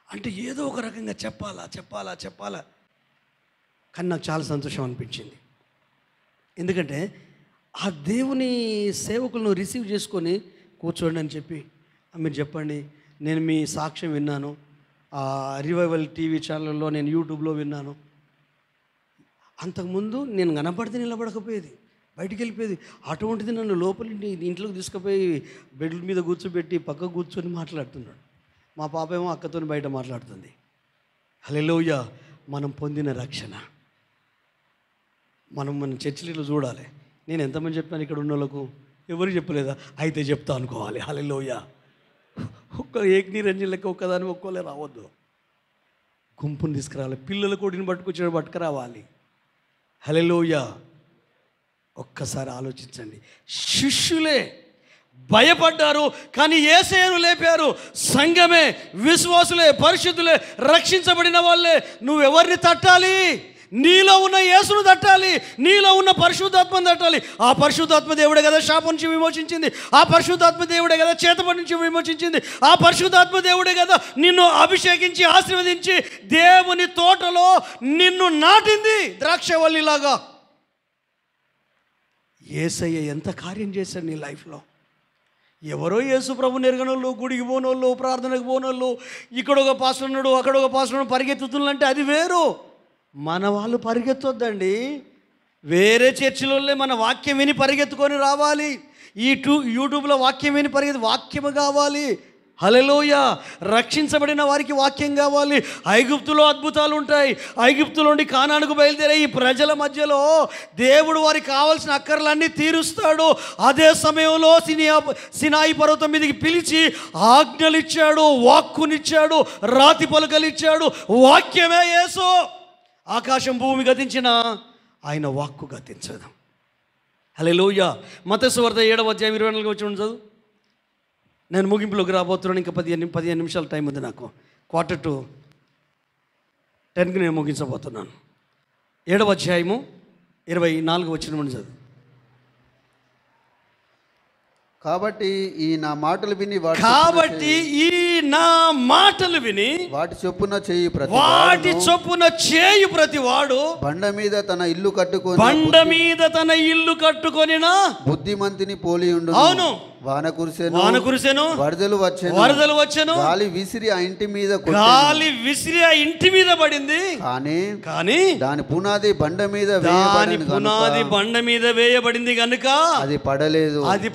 అంటే ఏదో ఒక రకంగా చెప్పాలా. కానీ నాకు చాలా సంతోషం అనిపించింది. ఎందుకంటే ఆ దేవుని సేవకులను రిసీవ్ చేసుకొని కూర్చోండి అని చెప్పి మీరు చెప్పండి, నేను మీ సాక్ష్యం విన్నాను, రివైవల్ టీవీ ఛానల్లో, నేను యూట్యూబ్లో విన్నాను. అంతకుముందు నేను కనపడితే నిలబడకపోయేది, బయటికి వెళ్ళిపోయేది. అటువంటిది నన్ను లోపలి ఇంట్లోకి తీసుకుపోయి బెడ్ల మీద కూర్చోబెట్టి పక్క కూర్చొని మాట్లాడుతున్నాడు. మా పాప ఏమో అక్కతో బయట మాట్లాడుతుంది. హల్లెలూయా. మనం పొందిన రక్షణ మన చర్చిలో చూడాలి. నేను ఎంతమంది చెప్పాను ఇక్కడ ఉన్న వాళ్ళకు? ఎవరు చెప్పలేదా? అయితే చెప్తా అనుకోవాలి. హల్లెలూయా. ఒక్క ఏకనిరంజన్ లెక్క ఒక్కదాని ఒక్కోలే రావద్దు. గుంపుని తీసుకురావాలి. పిల్లల కోడిని పట్టుకొచ్చిన పట్టుకురావాలి. హల్లెలూయా. ఒక్కసారి ఆలోచించండి. శిష్యులే భయపడ్డారు, కానీ యేసయ్యను లేపారు. సంఘమే, విశ్వాసులే, పరిశుద్ధులే, రక్షించబడిన వాళ్ళే నువ్వెవరిని తట్టాలి? నీలో ఉన్న యేసును తట్టాలి, నీలో ఉన్న పరిశుద్ధాత్మను తట్టాలి. ఆ పరిశుద్ధాత్మ దేవుడే కదా శాపం నుంచి విమోచించింది, ఆ పరిశుద్ధాత్మ దేవుడే కదా చేతపడి నుంచి విమోచించింది, ఆ పరిశుద్ధాత్మ దేవుడే కదా నిన్ను అభిషేకించి ఆశీర్వదించి దేవుని తోటలో నిన్ను నాటింది ద్రాక్షవల్లిలాగా. యేసయ్య ఎంత కార్యం చేశాడు నీ లైఫ్లో. ఎవరో యేసు ప్రభు నెరగనోళ్ళు, గుడికి పోనోళ్ళు, ప్రార్థనకు పోనోళ్ళు, ఇక్కడ ఒక పాస్టర్ ఉన్నాడు, అక్కడ ఒక పాస్టర్ ఉన్నాడు పరిగెత్తుతుందంటే అది వేరు. మన వాళ్ళు పరిగెత్తొద్దండి. వేరే చర్చిలోనే మన వాక్యం విని పరిగెత్తుకొని రావాలి. యూట్యూబ్లో వాక్యం విని వాక్యము కావాలి. హల్లెలూయా. రక్షించబడిన వారికి వాక్యం కావాలి. ఐగుప్తులో అద్భుతాలు ఉంటాయి. ఐగుప్తులో నుండి కానానుకు బయలుదేరే ఈ ప్రజల మధ్యలో దేవుడు వారికి కావాల్సిన అక్కర్లన్నీ తీరుస్తాడు. అదే సమయంలో సినాయి పర్వతం మీదకి పిలిచి ఆజ్ఞలు ఇచ్చాడు, వాక్కునిచ్చాడు, రాతి పలుకలిచ్చాడు. వాక్యమే యేసు. ఆకాశం భూమి గతించిన ఆయన వాక్కు గతించదు. హల్లెలూయా. మత్తయి సువార్త 7వ అధ్యాయం 24 వచ్చి చదువు. నేను ముగింపులోకి రాబోతున్నాను. ఇంకా 15 నిమిషాల టైం ఉంది నాకు. 9:45 నేను ముగించబోతున్నాను. 7వ అధ్యాయము 24 వచ్చిన నుండి చదువు. కాబట్టి ఈ నా మాటలు విని వాటి చొప్పున చేయు ప్రతి వాడు బండ మీద తన ఇల్లు కట్టుకొనిన బుద్ధిమంతుని పోలి ఉండు. అవును. వాన కురిసెను, వరదలు వచ్చెను, గాలి విసిరి ఆ ఇంటి మీద పడింది. కానీ దాని పునాది బండ మీద వేయబడింది కనుక అది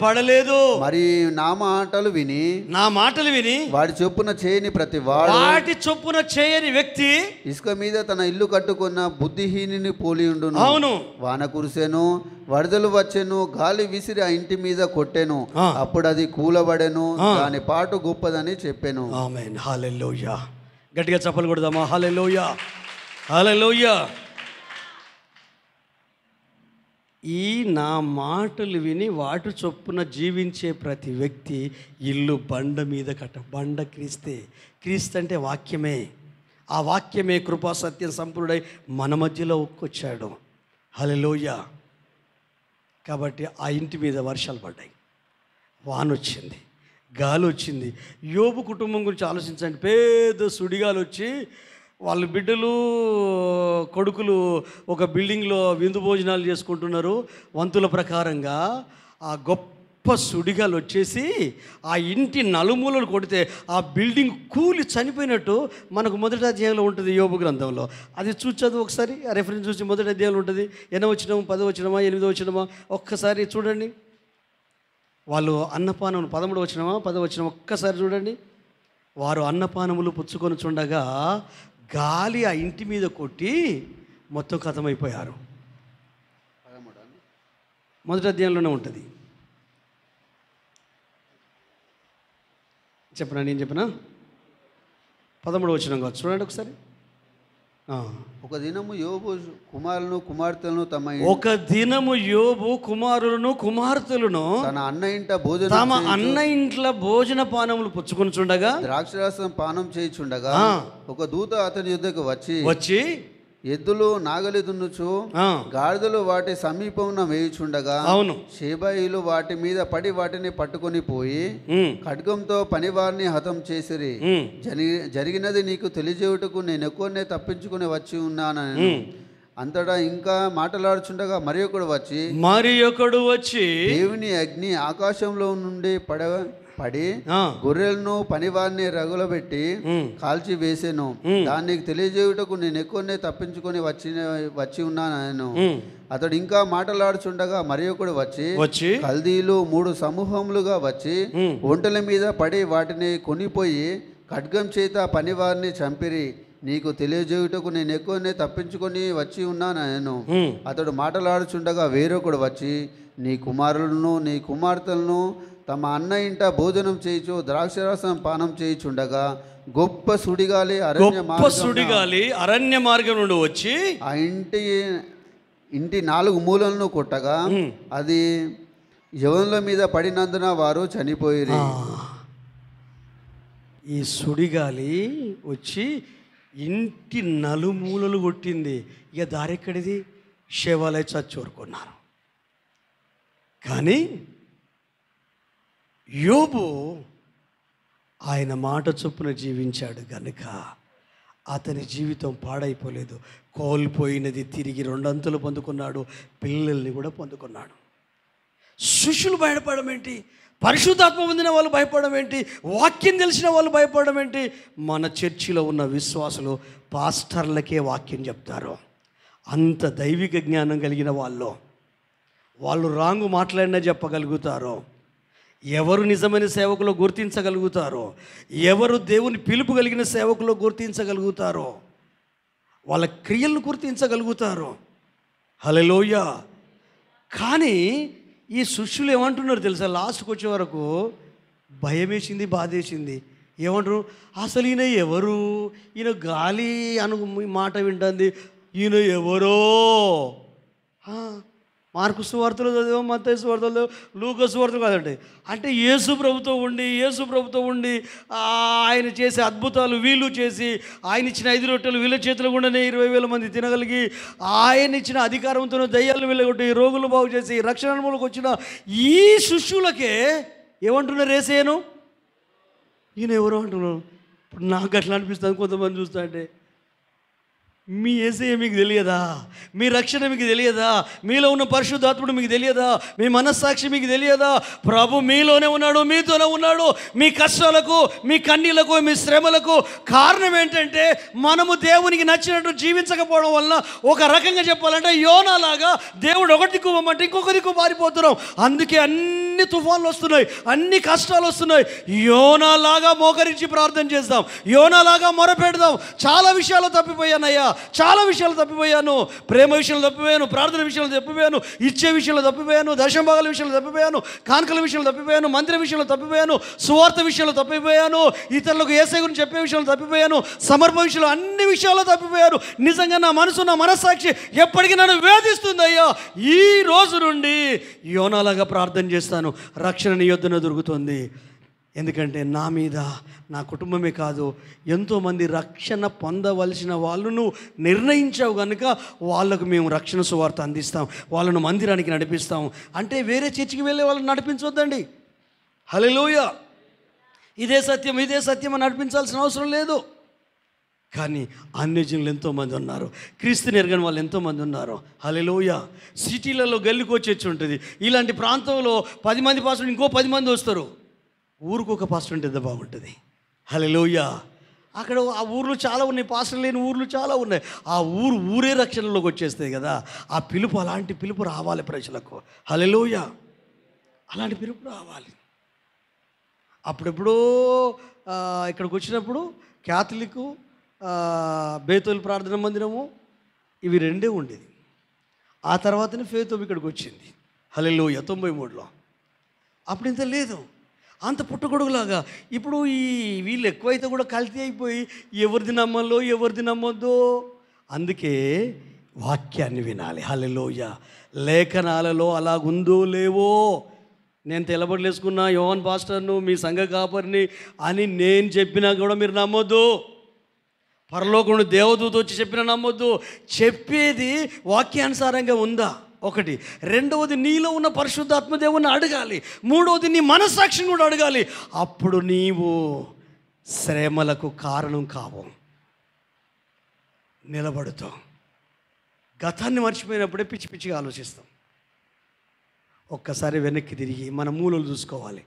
పడలేదు. మరి నా మాటలు విని వాటి చొప్పున చేయని ప్రతి వ్యక్తి ఇసుక మీద తన ఇల్లు కట్టుకున్న బుద్ధిహీనుని పోలి ఉండును. అవును. వాన కురిసెను, వరదలు వచ్చెను, గాలి విసిరి ఆ ఇంటి మీద కొట్టెను, అప్పుడు అది కూలబడెను, దాని పాటు గొప్పదని చెప్పెను. ఆమేన్. హల్లెలూయా. గట్టిగా చప్పలు కొడదామా? హల్లెలూయా, హల్లెలూయా. ఈ నా మాటలు విని వాటి చొప్పున జీవించే ప్రతి వ్యక్తి ఇల్లు బండ మీద బండ క్రీస్తు అంటే వాక్యమే. ఆ వాక్యమే కృపా సత్యం సంపూర్ణుడై మన మధ్యలో ఒక్కొచ్చాడు. హల్లెలూయా. కాబట్టి ఆ ఇంటి మీద వర్షాలు పడ్డాయి, వానొచ్చింది, గాలి వచ్చింది. యోబు కుటుంబం గురించి ఆలోచించండి. పెద్ద సుడిగాలు వచ్చి వాళ్ళ బిడ్డలు కొడుకులు ఒక బిల్డింగ్లో విందు భోజనాలు చేసుకుంటున్నారు. వంతుల ప్రకారంగా ఆ గొప్ప సుడిగాలు వచ్చేసి ఆ ఇంటి నలుమూలలు కొడితే ఆ బిల్డింగ్ కూలి చనిపోయినట్టు మనకు మొదటి అధ్యాయంలో ఉంటుంది యోబు గ్రంథంలో. అది చూచదు ఒకసారి, ఆ రెఫరెన్స్ చూసి మొదటి అధ్యాయంలో ఉంటుంది. 8వ వచనం, 10వ వచనమా, 8వ వచనమా ఒక్కసారి చూడండి. వాళ్ళు అన్నపానం 13వ వచనమా, 10వ వచనం ఒక్కసారి చూడండి. వారు అన్నపానములు పుచ్చుకొని చుండగా గాలి ఆ ఇంటి మీద కొట్టి మొత్తం ఖతమైపోయారు. మొదటి అధ్యాయంలోనే ఉంటుంది. చెప్పనా? నేను చెప్పనా? 13వ వచనం కావచ్చు, చూడండి ఒకసారి. ఒక దినము యోబు కుమారులను కుమార్తెలను తన అన్న ఇంట్ల భోజన పానములు పుచ్చుకొని చుండగా ద్రాక్షరసం పానం చేయుచుండగా ఒక దూత అతని యుద్ధకు వచ్చి ఎద్దులు నాగలి దున్నుచు గాడిదలు వాటి సమీపమున వేయుచుండగా షేబాయిలు వాటి మీద పడి వాటిని పట్టుకొని పోయి ఖడ్గంతో పనివారిని హతం చేసిరి. జరిగినది నీకు తెలియజేయుటకు నేను ఎక్కువనే తప్పించుకుని వచ్చి ఉన్నానని. అంతటా ఇంకా మాట్లాడుచుండగా మరి ఒకడు వచ్చి దేవుని అగ్ని ఆకాశంలో నుండి పడి గొర్రెలను పనివారిని రగులబెట్టి కాల్చి వేసాను. దానికి తెలియజేయుటకు నేను ఎక్కువనే తప్పించుకొని వచ్చి ఉన్నాను. అతడు ఇంకా మాట్లాడుచుండగా మరి ఒకడు వచ్చి కల్దీలు 3 సమూహములుగా వచ్చి ఒంటెల మీద పడి వాటిని కొనిపోయి ఖడ్గం చేత పనివారిని చంపిరి. నీకు తెలియజేయుటకు నేను ఎక్కువనే తప్పించుకొని వచ్చి ఉన్నాను. అతడు మాట్లాడుచుండగా వేరొకడు వచ్చి నీ కుమారులను నీ కుమార్తెలను తమ అన్న ఇంట భోజనం చేయించు ద్రాక్షరసం పానం చేయించుండగా గొప్ప సుడిగాలి అరణ్య మార్గం నుండి వచ్చి ఆ ఇంటి 4 మూలలను కొట్టగా అది యవనుల మీద పడినందున వారు చనిపోయిరి. ఈ సుడిగాలి వచ్చి ఇంటి నలుమూలలు కొట్టింది. ఇక దారెక్కడిది? శవాలే చచ్చోరుకున్నారు. కానీ యోబు ఆయన మాట చొప్పున జీవించాడు కనుక అతని జీవితం పాడైపోలేదు. కోల్పోయినది తిరిగి 2 అంతులు పొందుకున్నాడు, పిల్లల్ని కూడా పొందుకున్నాడు. శిష్యులు భయపడడం ఏంటి? పరిశుద్ధాత్మ పొందిన వాళ్ళు భయపడడం ఏంటి? వాక్యం తెలిసిన వాళ్ళు భయపడడం ఏంటి? మన చర్చిలో ఉన్న విశ్వాసులు పాస్టర్లకే వాక్యం చెప్తారు. అంత దైవిక జ్ఞానం కలిగిన వాళ్ళు రాంగు మాట్లాడినా చెప్పగలుగుతారు. ఎవరు నిజమైన సేవకులో గుర్తించగలుగుతారో, ఎవరు దేవుని పిలుపు కలిగిన సేవకులో గుర్తించగలుగుతారో, వాళ్ళ క్రియలను గుర్తించగలుగుతారు. హల్లెలూయా. కానీ ఈ శిష్యులు ఏమంటున్నారు తెలుసా? లాస్ట్కి వచ్చే వరకు భయం వేసింది, బాధేసింది. ఏమంటారు? అసలు ఈయన ఎవరు? ఈయన గాలి మాట వింటుంది. ఈయన ఎవరో? మార్కు సువార్తలో చదివో, మత్తయి సువార్తలో చదివో, లూకా సువార్తలో కాదండి. అంటే యేసు ప్రభుతో ఉండి ఆయన చేసే అద్భుతాలు వీళ్ళు చేసి, ఆయన ఇచ్చిన 5 రొట్టెలు వీళ్ళ చేతులు గుండానే 20,000 మంది తినగలిగి, ఆయన ఇచ్చిన అధికారంతో దయ్యాలను వెళ్ళగొట్టి రోగులు బాగు చేసి రక్షణ అనుభవంలోకి వచ్చిన ఈ శిష్యులకే ఏమంటున్నారు? యేసేను ఈయన ఎవరో అంటున్నారు. ఇప్పుడు నాకు అట్లా అనిపిస్తుంది కొంతమంది చూస్తా అంటే, మీ యేసయ్య మీకు తెలియదా? మీ రక్షణ మీకు తెలియదా? మీలో ఉన్న పరిశుద్ధాత్ముడు మీకు తెలియదా? మీ మనస్సాక్షి మీకు తెలియదా? ప్రభు మీలోనే ఉన్నాడు, మీతోనే ఉన్నాడు. మీ కష్టాలకు, మీ కన్నీళ్లకు, మీ శ్రమలకు కారణం ఏంటంటే మనము దేవునికి నచ్చినట్టు జీవించకపోవడం వలన, ఒక రకంగా చెప్పాలంటే యోనాలాగా దేవుడు ఒక దిక్కు పోమంటే ఇంకొక దిక్కు మారిపోతున్నాం. అందుకే అన్ని తుఫాన్లు వస్తున్నాయి, అన్ని కష్టాలు వస్తున్నాయి. యోనాలాగా మోకరించి ప్రార్థన చేద్దాం, యోనాలాగా మొరపెడదాం. చాలా విషయాలు తప్పిపోయానయ్యా, చాలా విషయాలు తప్పిపోయాను. ప్రేమ విషయంలో తప్పిపోయాను, ప్రార్థన విషయంలో తప్పిపోయాను, ఇచ్చే విషయంలో తప్పిపోయాను, దశంభాగాల విషయంలో తప్పిపోయాను, కానుకల విషయంలో తప్పిపోయాను, మందిర విషయంలో తప్పిపోయాను, సువార్త విషయంలో తప్పిపోయాను, ఇతరులకు యేసయ్య గురించి చెప్పే విషయంలో తప్పిపోయాను, సమర్పణ విషయంలో అన్ని విషయాల్లో తప్పిపోయాను. నిజంగా నా మనసు, నా మనస్సాక్షి ఎప్పటికీ నన్ను వేధిస్తుంది. అయ్యా, ఈ రోజు నుండి యోనాలాగా ప్రార్థన చేస్తాను. రక్షణ నీ యొద్దనే దొరుకుతుంది. ఎందుకంటే నా మీద, నా కుటుంబమే కాదు, ఎంతోమంది రక్షణ పొందవలసిన వాళ్ళను నిర్ణయించావు కనుక వాళ్ళకు మేము రక్షణ సువార్త అందిస్తాం, వాళ్ళను మందిరానికి నడిపిస్తాం. అంటే వేరే చర్చికి వెళ్ళే వాళ్ళని నడిపించవద్దండి. హల్లెలూయా. ఇదే సత్యం అని నడిపించాల్సిన అవసరం లేదు. కానీ అన్యజనులు ఎంతోమంది ఉన్నారు, క్రీస్తుని ఎరగని వాళ్ళు ఎంతోమంది ఉన్నారు. హల్లెలూయా. సిటీలలో గల్లికి చర్చి ఉంటుంది. ఇలాంటి ప్రాంతంలో 10 మంది పాస్టర్లు ఇంకో 10 మంది వస్తారు. ఊరికి ఒక పాస్టర్ ఉంటే ఎంత బాగుంటుంది. హల్లెలూయా. అక్కడ ఆ ఊర్లు చాలా ఉన్నాయి, పాస్టర్ లేని ఊర్లు చాలా ఉన్నాయి. ఆ ఊరే రక్షణలోకి వచ్చేస్తాయి కదా. ఆ పిలుపు, అలాంటి పిలుపు రావాలి ప్రజలకు. హల్లెలూయా. అలాంటి పిలుపు రావాలి. అప్పుడెప్పుడో ఇక్కడికి వచ్చినప్పుడు క్యాథలికు, బేతోల్ ప్రార్థన మందిరము, ఇవి 2 ఉండేది. ఆ తర్వాతనే ఫేతోబ్ ఇక్కడికి వచ్చింది. హల్లెలూయా. 93లో. అప్పుడు ఇంత లేదు, అంత పుట్టగొడుగులాగా. ఇప్పుడు వీళ్ళు ఎక్కువైతే కూడా కల్తీ అయిపోయి ఎవరిది నమ్మాలో ఎవరిది నమ్మొద్దో. అందుకే వాక్యాన్ని వినాలి. హల్లెలూయా. లేఖనాలలో అలాగుందో లేవో, నేను తెల్లబడలేసుకున్నా యోహాన్ పాస్టర్ను, మీ సంఘ కాపరిని అని నేను చెప్పినా కూడా మీరు నమ్మొద్దు. పరలోకంలో దేవదూత వచ్చి చెప్పినా నమ్మొద్దు. చెప్పేది వాక్యానుసారంగా ఉందా? ఒకటి. రెండవది, నీలో ఉన్న పరిశుద్ధాత్మ దేవుని అడగాలి. మూడవది, నీ మనస్సాక్షిని కూడా అడగాలి. అప్పుడు నీవు శ్రమలకు కారణం కావు, నిలబడుతావు. గతాన్ని మర్చిపోయినప్పుడే పిచ్చి పిచ్చిగా ఆలోచిస్తాం. ఒక్కసారి వెనక్కి తిరిగి మన మూలలు చూసుకోవాలి.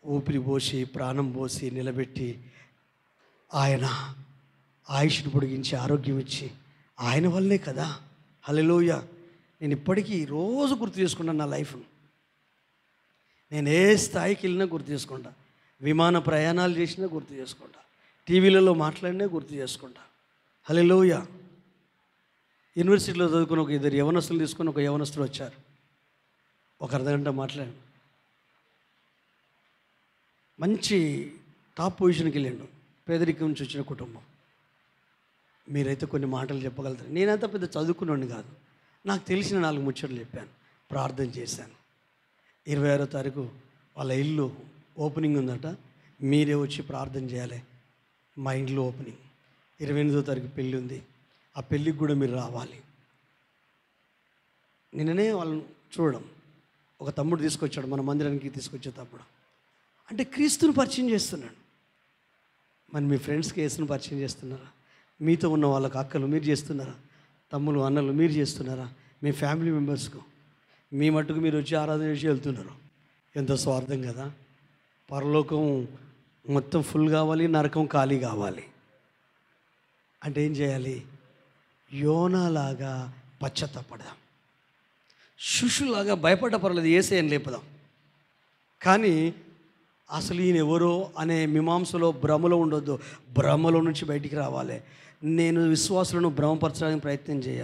ఊపిరి పోసి, ప్రాణం పోసి నిలబెట్టి, ఆయన ఆయుష్ను పొడిగించి ఆరోగ్యం ఇచ్చి, ఆయన వల్లే కదా. హల్లెలూయా. నేను ఇప్పటికీ రోజు గుర్తు చేసుకుంటాను నా లైఫ్ను. నేను ఏ స్థాయికి వెళ్ళినా గుర్తు చేసుకుంటా, విమాన ప్రయాణాలు చేసినా గుర్తు చేసుకుంటా, టీవీలలో మాట్లాడినా గుర్తు చేసుకుంటా. హల్లెలూయా. యూనివర్సిటీలో చదువుకుని ఒక 2 యవనస్తులు తీసుకొని ఒక యవనస్తులు వచ్చారు. ఒక అర్ధగంట మాట్లాడాను. మంచి టాప్ పొజిషన్కి వెళ్ళిండు, పేదరికం నుంచి వచ్చిన కుటుంబం. మీరైతే కొన్ని మాటలు చెప్పగలుగుతారు. నేనంతా పెద్ద చదువుకున్నాను కాదు, నాకు తెలిసిన 4 ముచ్చట్లు చెప్పాను, ప్రార్థన చేశాను. 26వ తారీఖు వాళ్ళ ఇల్లు ఓపెనింగ్ ఉందట, మీరే వచ్చి ప్రార్థన చేయాలి, మా ఇంట్లో ఓపెనింగ్. 28వ తారీఖు పెళ్ళి ఉంది, ఆ పెళ్ళికి కూడా మీరు రావాలి. నిన్ననే వాళ్ళని చూడడం, ఒక తమ్ముడు తీసుకొచ్చాడు, మన మందిరానికి తీసుకొచ్చే తమ్ముడు. అంటే క్రీస్తుని పరిచయం చేస్తున్నాడు. మరి మీ ఫ్రెండ్స్కి యేసుని పరిచయం చేస్తున్నారా? మీతో ఉన్న వాళ్ళకి అక్కలు మీరు చేస్తున్నారా? తమ్ములు అన్నలు మీరు చేస్తున్నారా? మీ ఫ్యామిలీ మెంబర్స్కు మీ మట్టుకు మీరు వచ్చి ఆరాధన చేసి వెళ్తున్నారు. ఎంత స్వార్థం కదా. పరలోకం మొత్తం ఫుల్ కావాలి, నరకం ఖాళీ కావాలి అంటే ఏం చేయాలి? యోనాలాగా పశ్చాత్తాపడదాం, శిష్యులాగా భయపడ్డ పర్లేదు, యేసయ్యను లేపుదాం. కానీ అసలు ఈయన ఎవరో అనే మీమాంసలో భ్రమలో ఉండొద్దు, భ్రమలో నుంచి బయటికి రావాలి. నేను విశ్వాసులను భ్రమపరచడానికి ప్రయత్నం చేయ,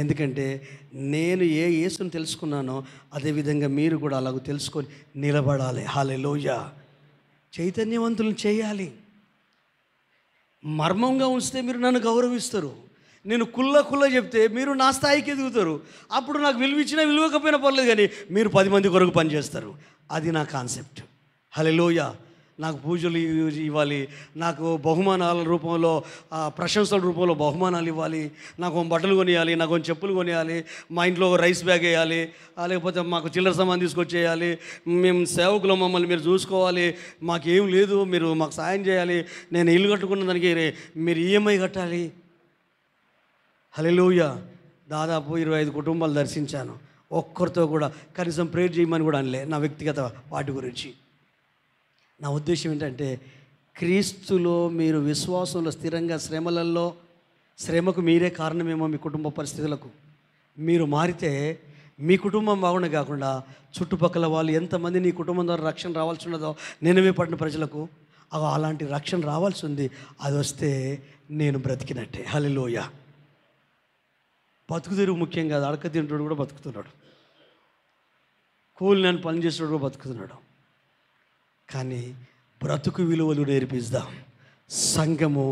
ఎందుకంటే నేను ఏ యేసుని తెలుసుకున్నానో అదేవిధంగా మీరు కూడా అలాగ తెలుసుకొని నిలబడాలి. హల్లెలూయా. చైతన్యవంతులను చేయాలి. మర్మంగా ఉంచితే మీరు నన్ను గౌరవిస్తారు. నేను కుల్ల చెప్తే మీరు నా స్థాయికి ఎదుగుతారు. అప్పుడు నాకు విలువ ఇచ్చినా విలువకపోయినా పర్లేదు, కానీ మీరు 10 మంది కొరకు పనిచేస్తారు. అది నా కాన్సెప్ట్. హల్లెలూయా. నాకు పూజలు ఇవ్వాలి, నాకు బహుమానాల రూపంలో, ప్రశంసల రూపంలో బహుమానాలు ఇవ్వాలి, నాకు బట్టలు కొనియాలి, నాకు చెప్పులు కొనియాలి, మా ఇంట్లో రైస్ బ్యాగ్ వేయాలి, లేకపోతే మాకు చిల్లర సామాన్ తీసుకొచ్చేయాలి, మేము సేవకులు మమ్మల్ని మీరు చూసుకోవాలి, మాకేం లేదు మీరు మాకు సాయం చేయాలి, నేను ఇల్లు కట్టుకున్న దానికి మీరు ఈఎంఐ కట్టాలి. హల్లెలూయా. దాదాపు 25 కుటుంబాలు దర్శించాను. ఒక్కరితో కూడా కనీసం ప్రేయర్ చేయమని కూడా అనలే నా వ్యక్తిగత వాటి గురించి. నా ఉద్దేశం ఏంటంటే, క్రీస్తులో మీరు విశ్వాసంలో స్థిరంగా శ్రమకు మీరే కారణమేమో మీ కుటుంబ పరిస్థితులకు. మీరు మారితే మీ కుటుంబం బాగుండే కాకుండా చుట్టుపక్కల వాళ్ళు ఎంతమంది నీ కుటుంబం ద్వారా రక్షణ రావాల్సి ఉన్నదో, నినవే పట్టిన ప్రజలకు అలాంటి రక్షణ రావాల్సి ఉంది. అది వస్తే నేను బ్రతికినట్టే. హల్లెలూయా. బతుకుదెరువు ముఖ్యం కాదు, అడక తింటాడు కూడా బతుకుతున్నాడు, కూలి నేను పని చేసేవాడు కూడా బతుకుతున్నాడు. కానీ బ్రతుకు విలువలు నేర్పిద్దాం. సంఘము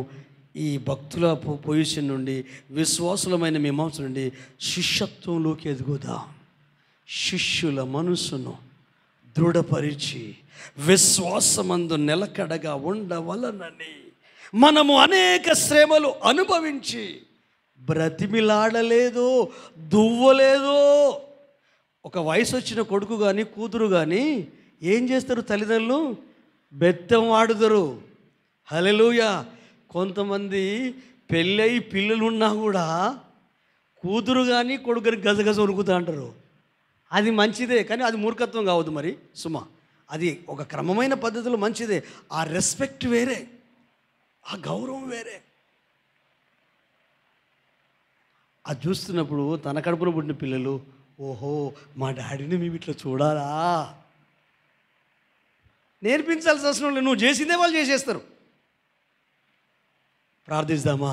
ఈ భక్తుల పొజిషన్ నుండి, విశ్వాసులమైన మీమాంస నుండి శిష్యత్వంలోకి ఎదుగుదాం. శిష్యుల మనసును దృఢపరిచి విశ్వాసమందు నిలకడగా ఉండవలనని మనము అనేక శ్రమలు అనుభవించి బ్రతిమిలాడలేదు, దువ్వలేదు. ఒక వయసు వచ్చిన కొడుకు కానీ కూతురు కానీ ఏం చేస్తారు? తల్లిదండ్రులు బెత్తం వాడుతారు. హల్లెలూయా. కొంతమంది పెళ్ళయి పిల్లలు ఉన్నా కూడా కూతురు కానీ కొడుకు కానీ గజగజ ఉరుకుతూ అంటారు. అది మంచిదే, కానీ అది మూర్ఖత్వం కావద్దు మరి సుమా. అది ఒక క్రమమైన పద్ధతిలో మంచిదే. ఆ రెస్పెక్ట్ వేరే, ఆ గౌరవం వేరే. అది చూస్తున్నప్పుడు తన కడుపులో పుట్టిన పిల్లలు, ఓహో మా డాడీని మేము ఇట్లా చూడాలా, నేర్పించాల్సిన అవసరం లేదు. నువ్వు చేసిందే వాళ్ళు చేసేస్తారు. ప్రార్థిద్దామా?